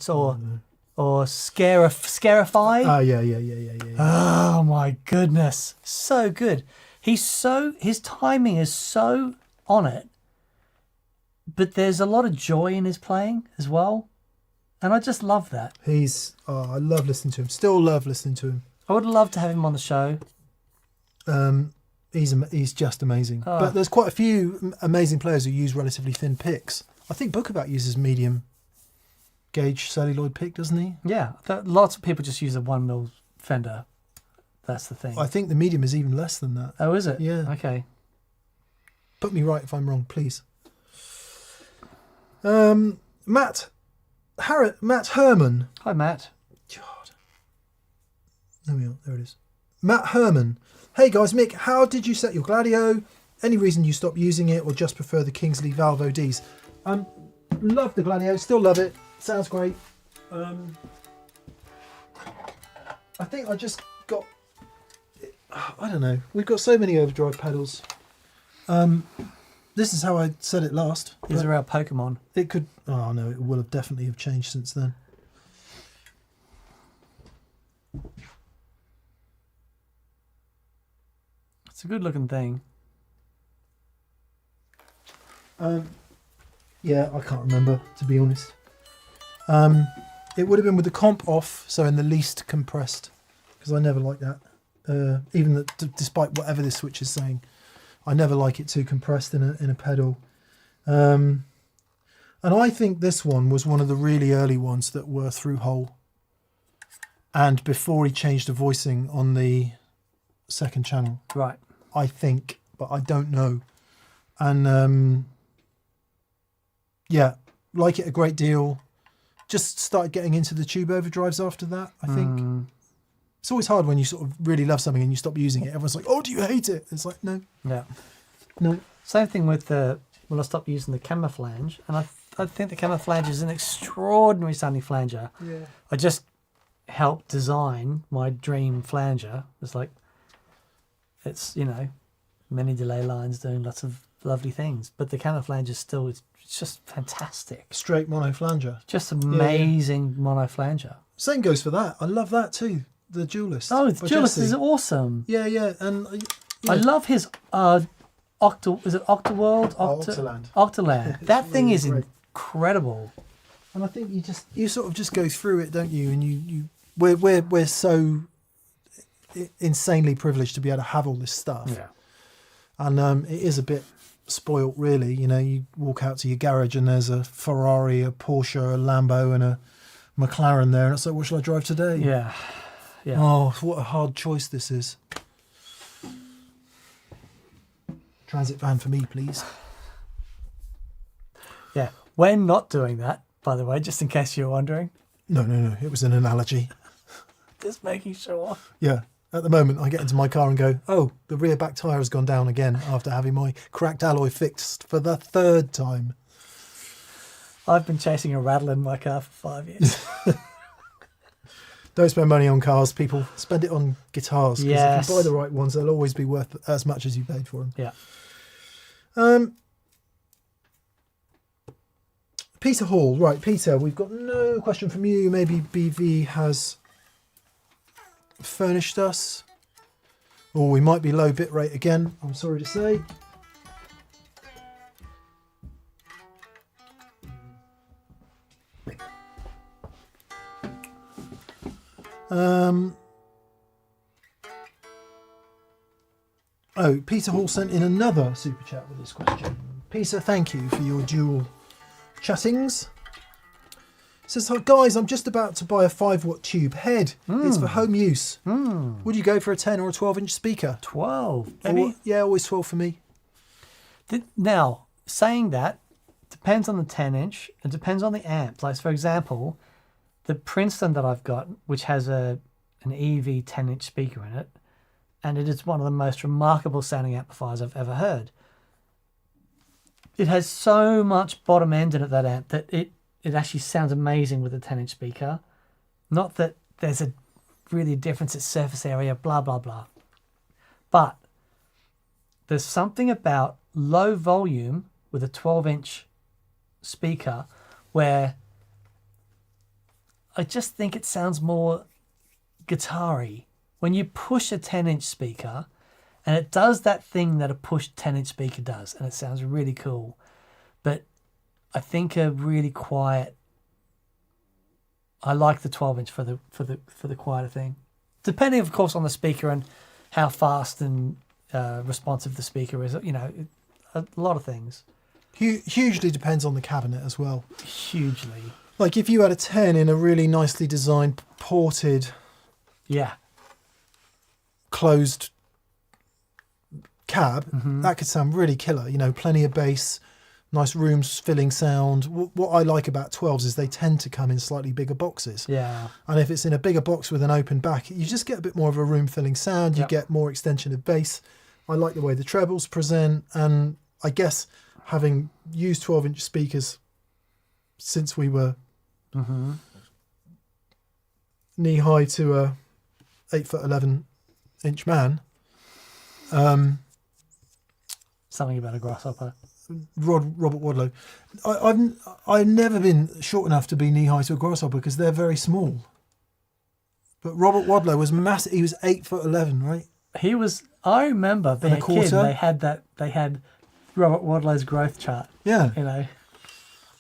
or scarified. Oh, yeah. Oh my goodness, so good. His timing is so on it, but there's a lot of joy in his playing as well, and I just love that. I love listening to him. Still love listening to him. I would love to have him on the show. He's just amazing. But there's quite a few amazing players who use relatively thin picks. I think Bookabout uses medium gauge celluloid pick, doesn't he? Yeah, lots of people just use a 1mm Fender. That's the thing. I think the medium is even less than that. Oh, is it? Yeah. Okay. Put me right if I'm wrong, please. Matt Herman. Hi, Matt. God. There we are. There it is. Matt Herman. Hey guys, Mick, how did you set your Gladio? Any reason you stopped using it or just prefer the Kingsley Valve ODs? Love the Gladio, still love it. Sounds great. I think I just got... I don't know. We've got so many overdrive pedals. This is how I said it last. These are our Pokemon. It could... Oh no, it will have definitely have changed since then. It's a good looking thing. Yeah, I can't remember, to be honest. It would have been with the comp off, so in the least compressed, because I never like that. Despite whatever this switch is saying, I never like it too compressed in a pedal. And I think this one was one of the really early ones that were through hole. And before he changed the voicing on the second channel. Right. I think, but I don't know. And yeah, like it a great deal. Just started getting into the tube overdrives after that, I think. It's always hard when you sort of really love something and you stop using it. Everyone's like, oh, do you hate it? It's like, no. Yeah. No. Same thing with when I stopped using the camouflage, and I think the camouflage is an extraordinary sounding flanger. Yeah. I just helped design my dream flanger. It's like, it's, many delay lines doing lots of lovely things, but the camouflage is still, it's just fantastic. Straight mono flanger. Just amazing mono flanger. Same goes for that. I love that too. The Duelist. Oh, the Duelist is awesome. Yeah. And I love his is it Octaworld? Octaland. Octaland. That thing really is great. Incredible. And I think you sort of just go through it, don't you? And we're so insanely privileged to be able to have all this stuff. Yeah. And it is a bit spoilt, really. You walk out to your garage and there's a Ferrari, a Porsche, a Lambo, and a McLaren there, and it's like, what shall I drive today? Yeah. Oh, what a hard choice this is. Transit van for me, please. Yeah. We're not doing that, by the way, just in case you're wondering. No. It was an analogy. Just making sure. Yeah. At the moment, I get into my car and go, oh, the rear back tyre has gone down again after having my cracked alloy fixed for the 3rd time. I've been chasing a rattle in my car for 5 years. Don't spend money on cars, people. Spend it on guitars. Because Yes. if you buy the right ones, they'll always be worth as much as you paid for them. Yeah. Peter Hall. Right, Peter, we've got no question from you. Maybe BV has furnished us. Or we might be low bit rate again, I'm sorry to say. Oh, Peter Hall sent in another super chat with this question. Peter, thank you for your dual chattings. Says, "Hi guys, I'm just about to buy a 5-watt tube head. It's for home use. Would you go for a 10 or a 12-inch speaker? 12, maybe? Yeah, always 12 for me. Now, saying that, depends on the 10-inch. It depends on the amp. Like, for example, the Princeton that I've got, which has an EV 10-inch speaker in it, and it is one of the most remarkable sounding amplifiers I've ever heard. It has so much bottom end in it, that amp, that it actually sounds amazing with a 10-inch speaker. Not that there's a really difference at surface area, blah, blah, blah. But there's something about low volume with a 12-inch speaker where I just think it sounds more guitar-y. When you push a 10-inch speaker, and it does that thing that a pushed 10-inch speaker does, and it sounds really cool. But I think a really quiet, I like the 12-inch for the quieter thing. Depending, of course, on the speaker and how fast and responsive the speaker is. You know, a lot of things. Hugely depends on the cabinet as well. Hugely. Like if you had a 10 in a really nicely designed, ported, Yeah. closed cab, that could sound really killer. You know, plenty of bass, nice rooms filling sound. What I like about 12s is they tend to come in slightly bigger boxes. Yeah. And if it's in a bigger box with an open back, you just get a bit more of a room filling sound. You get more extension of bass. I like the way the trebles present, and I guess having used 12-inch speakers since we were knee high to a 8'11" man, Something about a grasshopper. Robert Wadlow. I've never been short enough to be knee high to a grasshopper because they're very small. But Robert Wadlow was massive. He was 8'11", right? He was. I remember being a kid. They had Robert Wadlow's growth chart. Yeah. You know,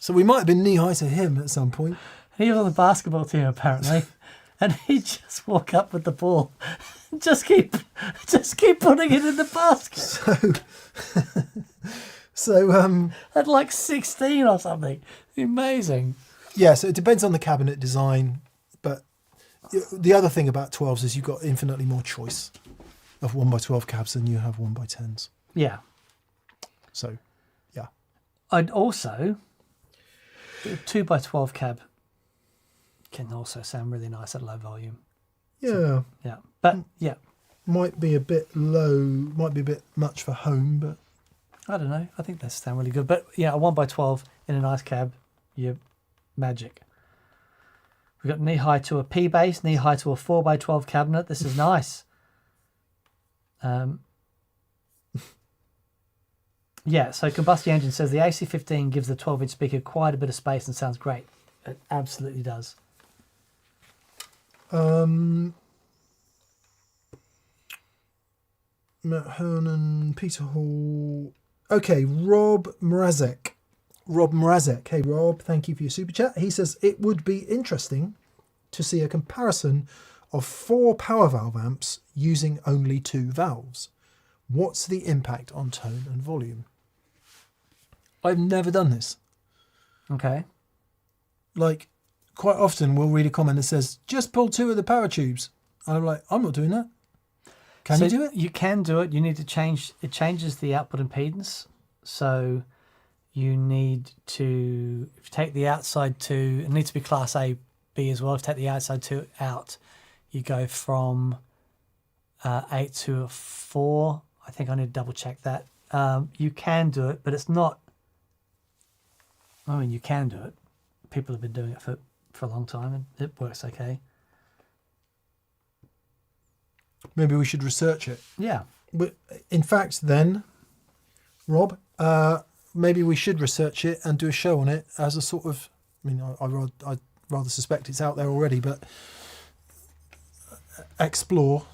So we might have been knee high to him at some point. he was on the basketball team apparently, and he'd just walk up with the ball, just keep putting it in the basket. So At like 16 or something. Amazing. yeah, so it depends on the cabinet design, but the other thing about 12s is you've got infinitely more choice of 1x12 cabs than you have 1x10s. Yeah. So, yeah. I'd also, a 2x12 cab can also sound really nice at low volume. Yeah. Yeah. But yeah, Might be a bit low, might be a bit much for home, but I don't know. I think they sound really good. But yeah, a 1x12 in a nice cab, you're magic. We've got knee high to a P bass, knee high to a 4x12 cabinet. This is nice. Yeah, so Combustion Engine says the AC15 gives the 12-inch speaker quite a bit of space and sounds great. It absolutely does. Matt Hernan, Peter Hall. Okay, Rob Mrazek. Hey, Rob, thank you for your super chat. He says it would be interesting to see a comparison of 4 power valve amps using only 2 valves. What's the impact on tone and volume? I've never done this. Okay. Like, quite often we'll read a comment that says, just pull 2 of the power tubes. And I'm like, I'm not doing that. Can you do it? You can do it. You need to change. It changes the output impedance. So you need to, if you take the outside 2, it needs to be class A, B as well. If you take the outside 2 out, you go from 8 to a 4. I think I need to double check that. You can do it, but it's not. I mean, you can do it. People have been doing it for a long time, and it works okay. Maybe we should research it. Yeah. But in fact, then, Rob, maybe we should research it and do a show on it as a sort of. I mean, I rather suspect it's out there already, but explore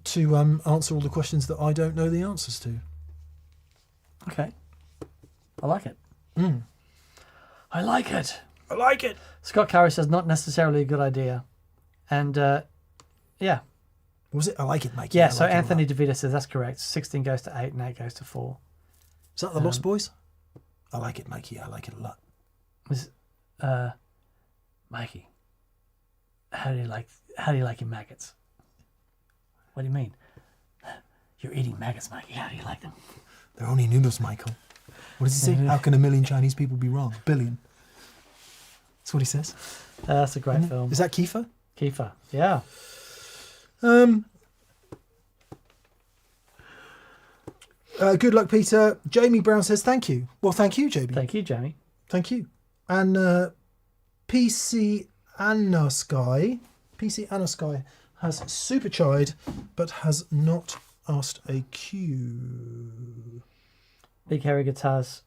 to answer all the questions that I don't know the answers to. Okay. I like it. I like it. I like it. Scott Carey says not necessarily a good idea, and yeah. Was it? I like it, Mikey. Yeah. I So like it a Anthony lot. DeVita says that's correct. 16 goes to 8, and 8 goes to 4. Is that the Lost Boys? I like it, Mikey. I like it a lot. Was Mikey? How do you like your maggots? What do you mean? You're eating maggots, Mikey. How do you like them? They're only noodles, Michael. What does he say? How can a million Chinese people be wrong? Billion. That's what he says. That's a great film. Is that Kiefer? Kiefer. Yeah. Good luck, Peter. Jamie Brown says thank you. Well, thank you, JB. Thank you, Jamie. Thank you. And PC Anasky has super chide, but has not asked a Q. Big Hairy Guitars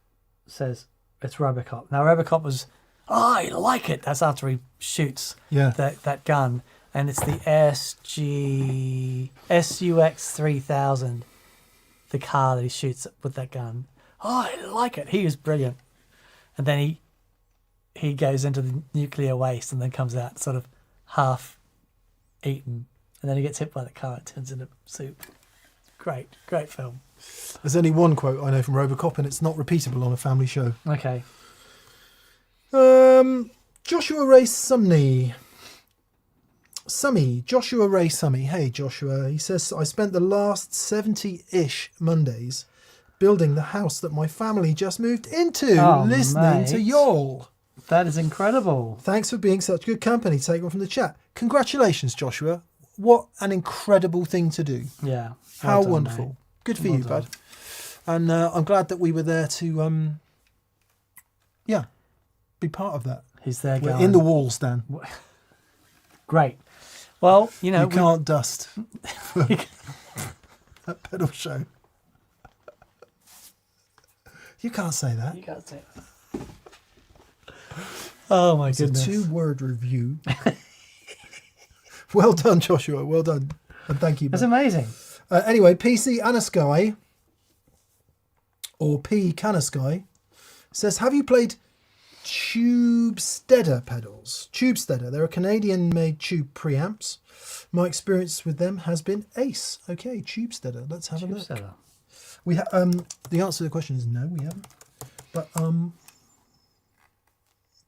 says it's Robocop. Now Robocop was, I like it. That's after he shoots that gun, and it's the SUX 3000, the car that he shoots with that gun. Oh, I like it. He was brilliant. And then he goes into the nuclear waste and then comes out sort of half eaten, and then he gets hit by the car. It turns into soup. Great film. There's only one quote I know from Robocop, and it's not repeatable on a family show. Okay. Joshua Ray Joshua Ray Summy. Hey, Joshua. He says, I spent the last 70-ish Mondays building the house that my family just moved into, listening to y'all. That is incredible. Thanks for being such good company. Take one from the chat. Congratulations, Joshua. What an incredible thing to do. Yeah. How done, wonderful. mate. Good for you, bud. And I'm glad that we were there to, be part of that. He's there We're going. in the walls, Dan. Great. Well, you know. You can't dust that pedal show. You can't say that. You can't say that. Oh, my It's goodness. a 2-word review. Well done, Joshua. Well done. And thank you. That's bud. amazing. Anyway, PC Anasky, or P Canasky, says, have you played Tubesteader pedals? Tubesteader. They're a Canadian-made tube preamps. My experience with them has been ace. Okay, Tubesteader. Let's have a look. Tubesteader. We the answer to the question is no, we haven't.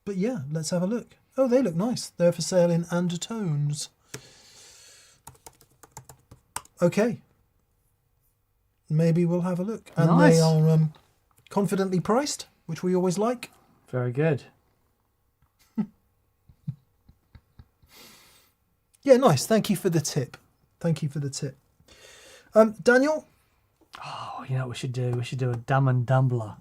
But yeah, let's have a look. Oh, they look nice. They're for sale in undertones. Okay. Maybe we'll have a look. And Nice. they are confidently priced, which we always like. Very good. Yeah, nice. Thank you for the tip. Thank you for the tip. Daniel? Oh, you know what we should do? We should do a Dumb and Dumbler.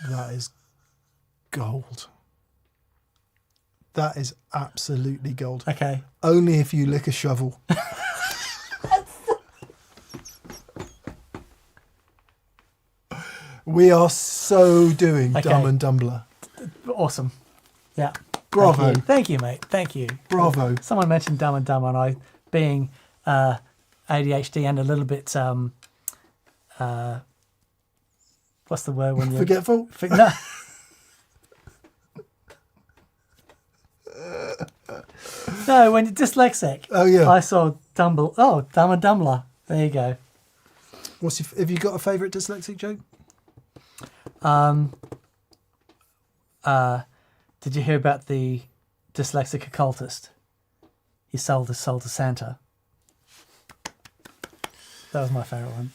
That is gold. That is absolutely gold. Okay. Only if you lick a shovel. We are so doing Okay. Dumb and Dumbler. Awesome. Yeah. Bravo. Thank you, mate. Thank you. Bravo. Someone mentioned Dumb and Dumber, and I, being ADHD and a little bit, what's the word when you Forgetful? No. No, when you're dyslexic. Oh, yeah. I saw Dumb and Dumbler. There you go. Have you got a favourite dyslexic joke? Did you hear about the dyslexic occultist? He sold his soul to Santa. That was my favourite one.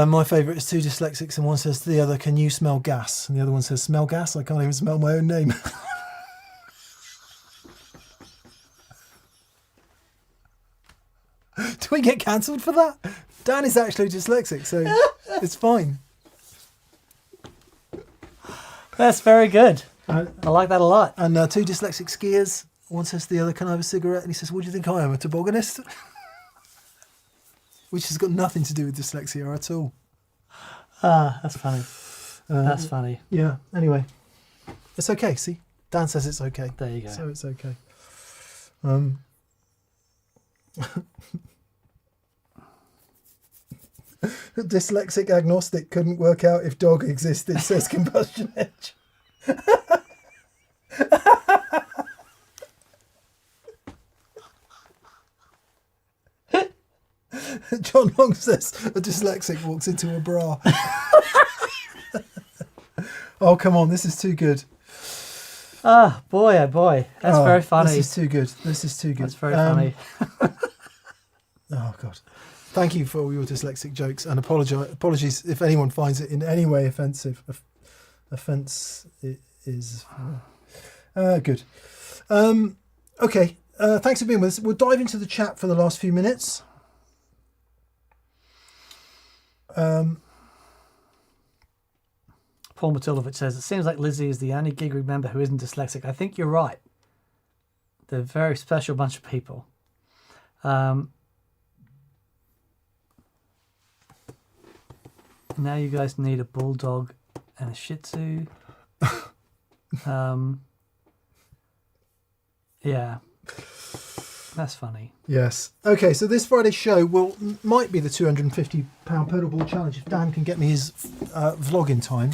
My favourite is two dyslexics, and one says to the other, "Can you smell gas?" And the other one says, "Smell gas? I can't even smell my own name." Do we get cancelled for that? Dan is actually dyslexic, so it's fine. That's very good. I like that a lot. And two dyslexic skiers. One says to the other, "Can I have a cigarette?" And he says, "What do you think I am, a tobogganist?" Which has got nothing to do with dyslexia at all. That's funny. That's funny. Yeah, anyway. It's okay, see? Dan says it's okay. There you go. So it's okay. Dyslexic agnostic couldn't work out if dog existed, says Combustion Edge. John Long says a dyslexic walks into a bra. Oh, come on, this is too good. Ah, boy, oh boy. That's very funny. This is too good. This is too good. That's very funny. Oh, God. Thank you for all your dyslexic jokes, and apologies if anyone finds it in any way offensive. Offence is good. Okay, thanks for being with us. We'll dive into the chat for the last few minutes. Paul Matilovich says, "It seems like Lizzie is the only gig member who isn't dyslexic." I think you're right. They're a very special bunch of people. Now you guys need a bulldog and a shih tzu. Yeah. That's funny. Yes. Okay, so this Friday's show might be the £250 pedalboard challenge if Dan can get me his vlog in time.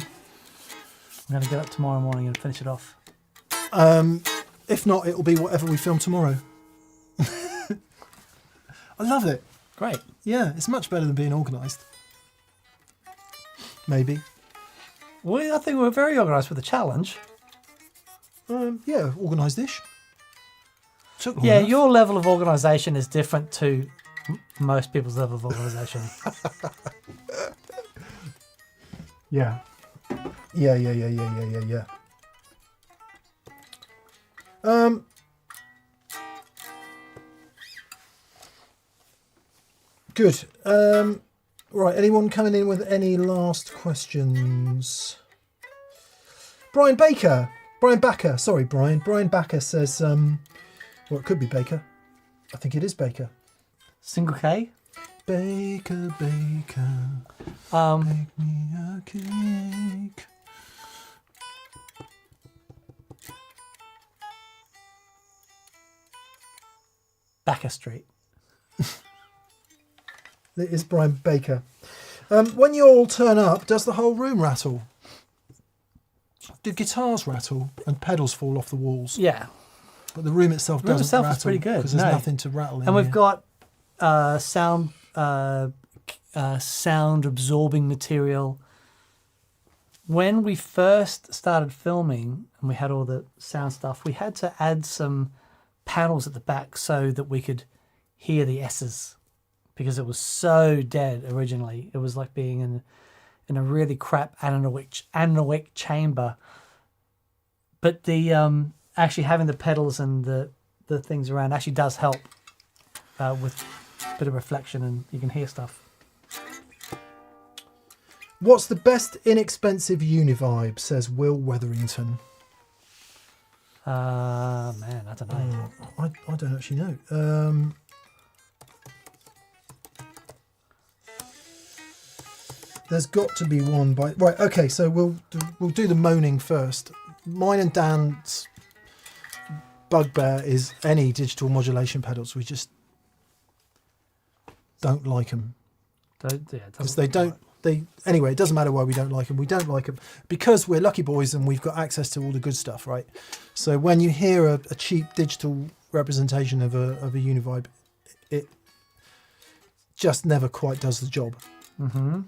I'm going to get up tomorrow morning and finish it off. If not, it'll be whatever we film tomorrow. I love it. Great. Yeah, it's much better than being organised. Maybe. Well, I think we're very organised with the challenge. Yeah, organised-ish. Yeah, your level of organisation is different to most people's level of organisation. Yeah. Yeah. Good. Right, anyone coming in with any last questions? Brian Baker says, well, it could be Baker. I think it is Baker. Single K? Baker, make me a cake. Baker Street. It is Brian Baker. When you all turn up, does the whole room rattle? Do guitars rattle and pedals fall off the walls? Yeah. But the room itself doesn't rattle. Is pretty good. Because there's nothing to rattle in. And we've here. got sound absorbing material. When we first started filming and we had all the sound stuff, we had to add some panels at the back so that we could hear the S's, because it was so dead originally. It was like being in a really crap anechoic chamber. But the actually having the pedals and the things around actually does help with a bit of reflection, and you can hear stuff. What's the best inexpensive Univibe, says Will Wetherington. Man, I don't know. I don't actually know. There's got to be one by... Right, okay, so we'll do the moaning first. Mine and Dan's bugbear is any digital modulation pedals. We just don't like them. Because they don't... Anyway, it doesn't matter why we don't like them. We don't like them because we're lucky boys and we've got access to all the good stuff, right? So when you hear a cheap digital representation of a Univibe, it just never quite does the job. Mm-hmm.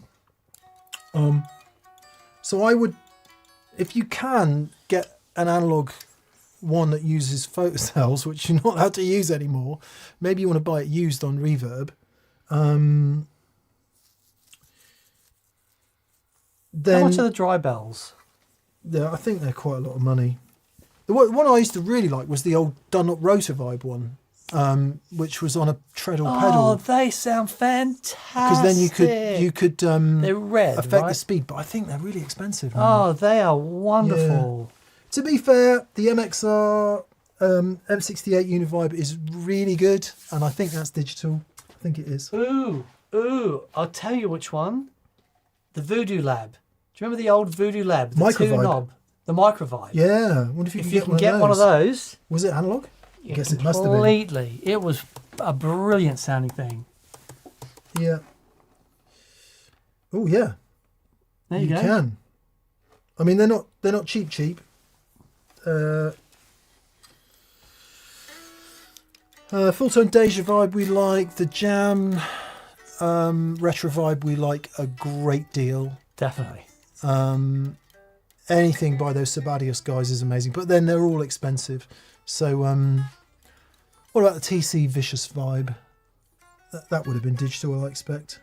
So I would, if you can get an analog one that uses photocells, which you're not allowed to use anymore, maybe you want to buy it used on Reverb. How Then much are the dry bells? I think they're quite a lot of money. The one I used to really like was the old Dunlop Rotovibe one, which was on a treadle Oh, pedal. they sound fantastic. Because then you could they're red, affect right? the speed, but I think they're really expensive now. Oh, they are wonderful. To be fair, the MXR M68 Univibe is really good, and I think that's digital. I think it is. Ooh, I'll tell you which one. The Voodoo Lab. Do you remember the old Voodoo Lab? The Microvibe. 2-knob. The Microvibe. Yeah, I wonder if you If can you can get one of those. Was it analog? I guess it must have been. Completely. It was a brilliant sounding thing. Yeah. Oh yeah. There you go. Can. I mean, they're not cheap. Full tone Deja Vibe we like. The Jam Retro Vibe we like a great deal. Definitely. Anything by those Sabadius guys is amazing, but then they're all expensive. So what about the TC Vicious Vibe? That would have been digital, I expect,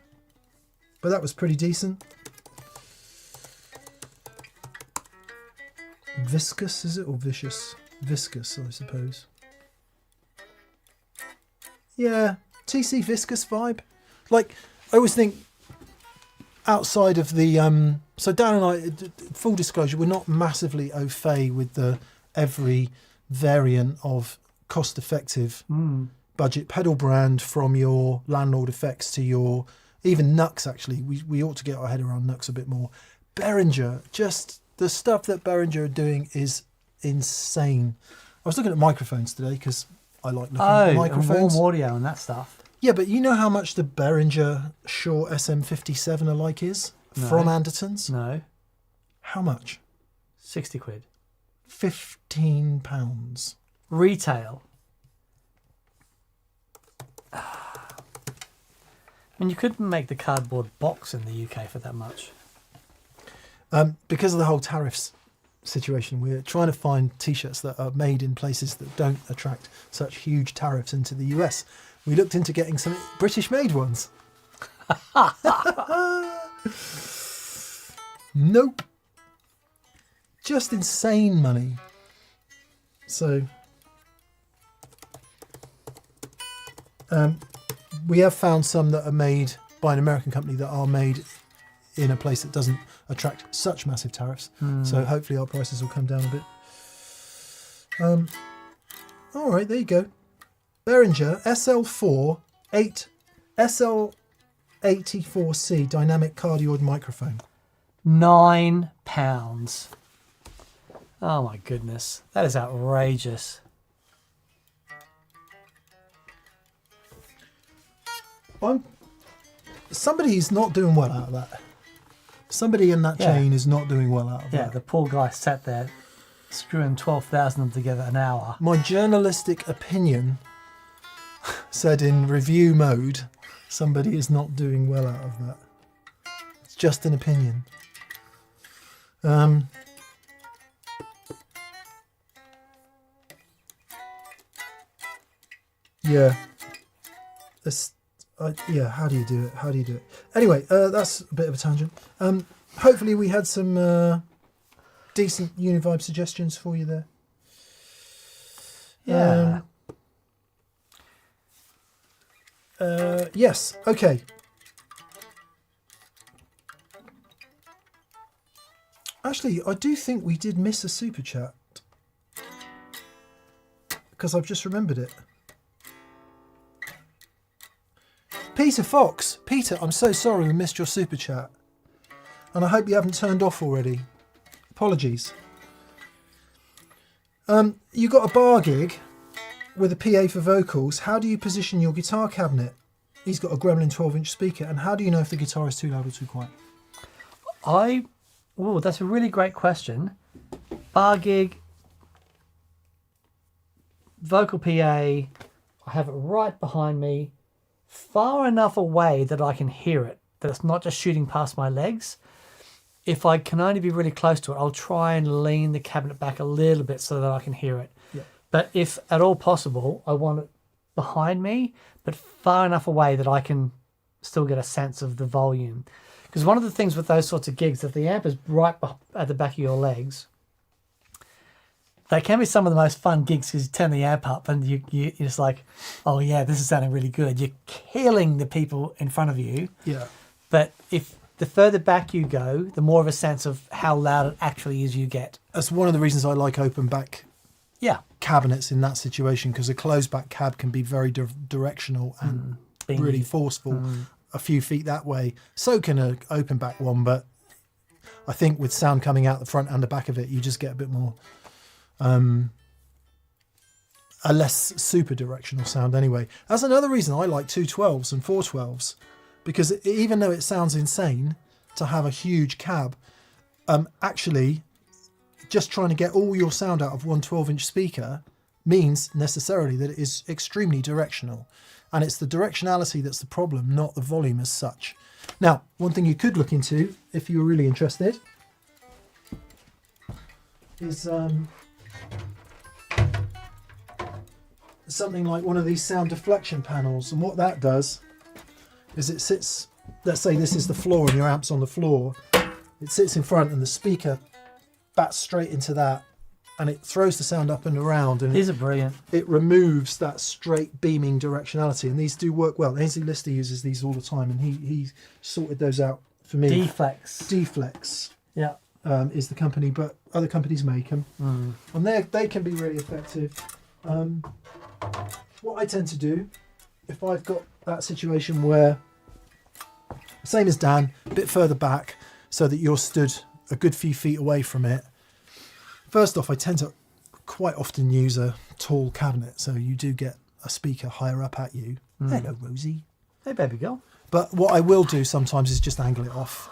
but that was pretty decent. Viscous, is it, or vicious? Viscous, I suppose. Yeah, TC Viscous Vibe. Like, I always think outside of the so Dan and I, full disclosure, we're not massively au fait with the every variant of cost-effective budget pedal brand, from your Landlord effects to your even Nux. Actually, we ought to get our head around Nux a bit more. Behringer, just the stuff that Behringer are doing is insane. I was looking at microphones today because I like looking at And microphones. warm audio and that stuff. Yeah, but you know how much the Behringer Shure SM57 alike is from Andertons? No. How much? 60 quid. £15. Retail. I mean, you couldn't make the cardboard box in the UK for that much. Because of the whole tariffs situation, we're trying to find t-shirts that are made in places that don't attract such huge tariffs into the US. We looked into getting some British-made ones. Nope. Just insane money. So we have found some that are made by an American company that are made in a place that doesn't attract such massive tariffs. So hopefully our prices will come down a bit. All right, there you go. Behringer SL4 SL84C dynamic cardioid microphone. £9. Oh my goodness, that is outrageous. Somebody's not doing well out of that. Somebody in that chain is not doing well out of Yeah, that. the poor guy sat there screwing 12,000 of them together an hour. My journalistic opinion said in review mode, somebody is not doing well out of that. It's just an opinion. Yeah. Yeah, how do you do it? How do you do it? Anyway, that's a bit of a tangent. Hopefully we had some decent Univibe suggestions for you there. Yeah. Yes, okay. Actually, I do think we did miss a super chat, because I've just remembered it. Peter Fox. Peter, I'm so sorry we missed your super chat. And I hope you haven't turned off already. Apologies. You got a bar gig with a PA for vocals. How do you position your guitar cabinet? He's got a Gremlin 12-inch speaker. And how do you know if the guitar is too loud or too quiet? Oh, that's a really great question. Bar gig, vocal PA, I have it right behind me, far enough away that I can hear it, that it's not just shooting past my legs. if I can only be really close to it, I'll try and lean the cabinet back a little bit so that I can hear it. Yeah. But if at all possible, I want it behind me, but far enough away that I can still get a sense of the volume. Because one of the things with those sorts of gigs, if the amp is right at the back of your legs, they can be some of the most fun gigs because you turn the amp up and you're just like, oh yeah, this is sounding really good. You're killing the people in front of you. Yeah. But if the further back you go, the more of a sense of how loud it actually is you get. That's one of the reasons I like open back Yeah. cabinets in that situation, because a closed back cab can be very directional and really forceful a few feet that way. So can an open back one, but I think with sound coming out the front and the back of it, you just get a bit more a less super directional sound anyway. That's another reason I like 212s and 412s, because even though it sounds insane to have a huge cab, actually just trying to get all your sound out of one 12-inch speaker means necessarily that it is extremely directional, and it's the directionality that's the problem, not the volume as such. Now, one thing you could look into if you were really interested is something like one of these sound deflection panels, and what that does is it sits, let's say this is the floor and your amp's on the floor, it sits in front and the speaker bats straight into that, and it throws the sound up and around, and These are brilliant. it removes that straight beaming directionality, and these do work well. Ainsley Lister uses these all the time, and he sorted those out for me. Deflex Yeah. is the company, but other companies make them, and they can be really effective. What I tend to do, if I've got that situation where, same as Dan, a bit further back so that you're stood a good few feet away from it. First off, I tend to quite often use a tall cabinet, so you do get a speaker higher up at you. Hello, Rosie. Hey, baby girl. But what I will do sometimes is just angle it off.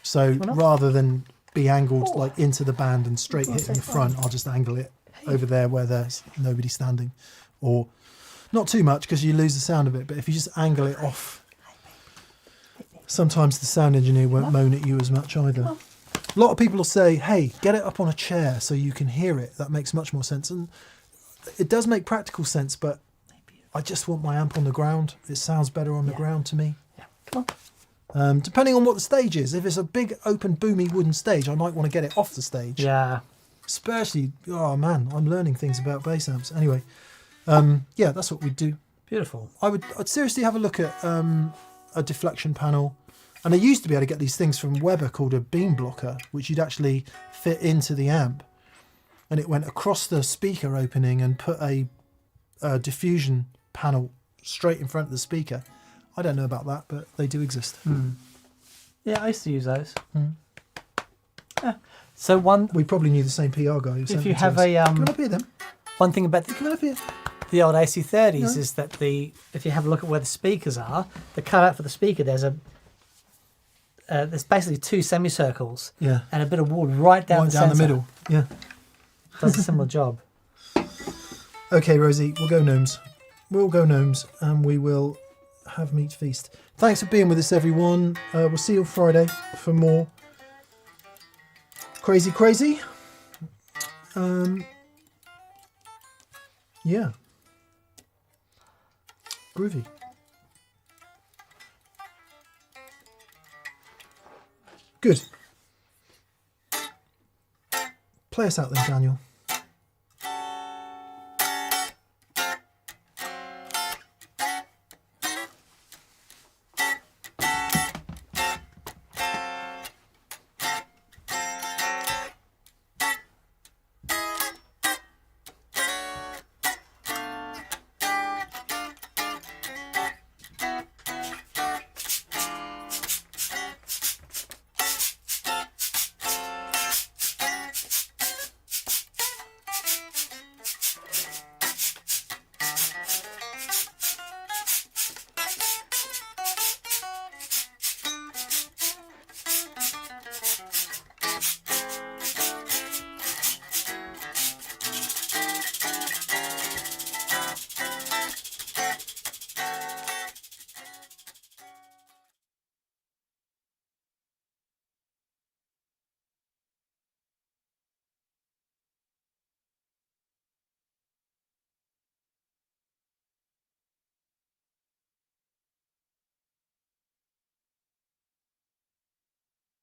So rather than be angled like into the band and straight hitting the front, I'll just angle it over there where there's nobody standing. Or not too much because you lose the sound of it, but if you just angle it off, sometimes the sound engineer won't moan at you as much either. A lot of people will say, hey, get it up on a chair so you can hear it. That makes much more sense. And it does make practical sense, but I just want my amp on the ground. It sounds better on the ground to me. Yeah. Come Depending on what the stage is. If it's a big, open, boomy wooden stage, I might want to get it off the stage. Yeah. Especially, oh man, I'm learning things about bass amps. Anyway, yeah, that's what we'd do. Beautiful. I'd seriously have a look at a deflection panel. And I used to be able to get these things from Weber called a beam blocker, which you'd actually fit into the amp. And it went across the speaker opening and put a diffusion panel straight in front of the speaker. I don't know about that, but they do exist. Yeah, I used to use those. Yeah. So one, We probably knew the same PR guy who sent if you them to have us. a Come on up here then. one thing about Come on up here. the old AC30s Yeah. is that if you have a look at where the speakers are, the cutout for the speaker, there's basically two semicircles Yeah. and a bit of wood right down Right the down the centre. middle. Yeah. Does a similar job. Okay, Rosie, we'll go gnomes. We'll go gnomes and we will have meat feast. Thanks for being with us, everyone. We'll see you on Friday for more crazy. Yeah. Groovy. Good. Play us out then, Daniel.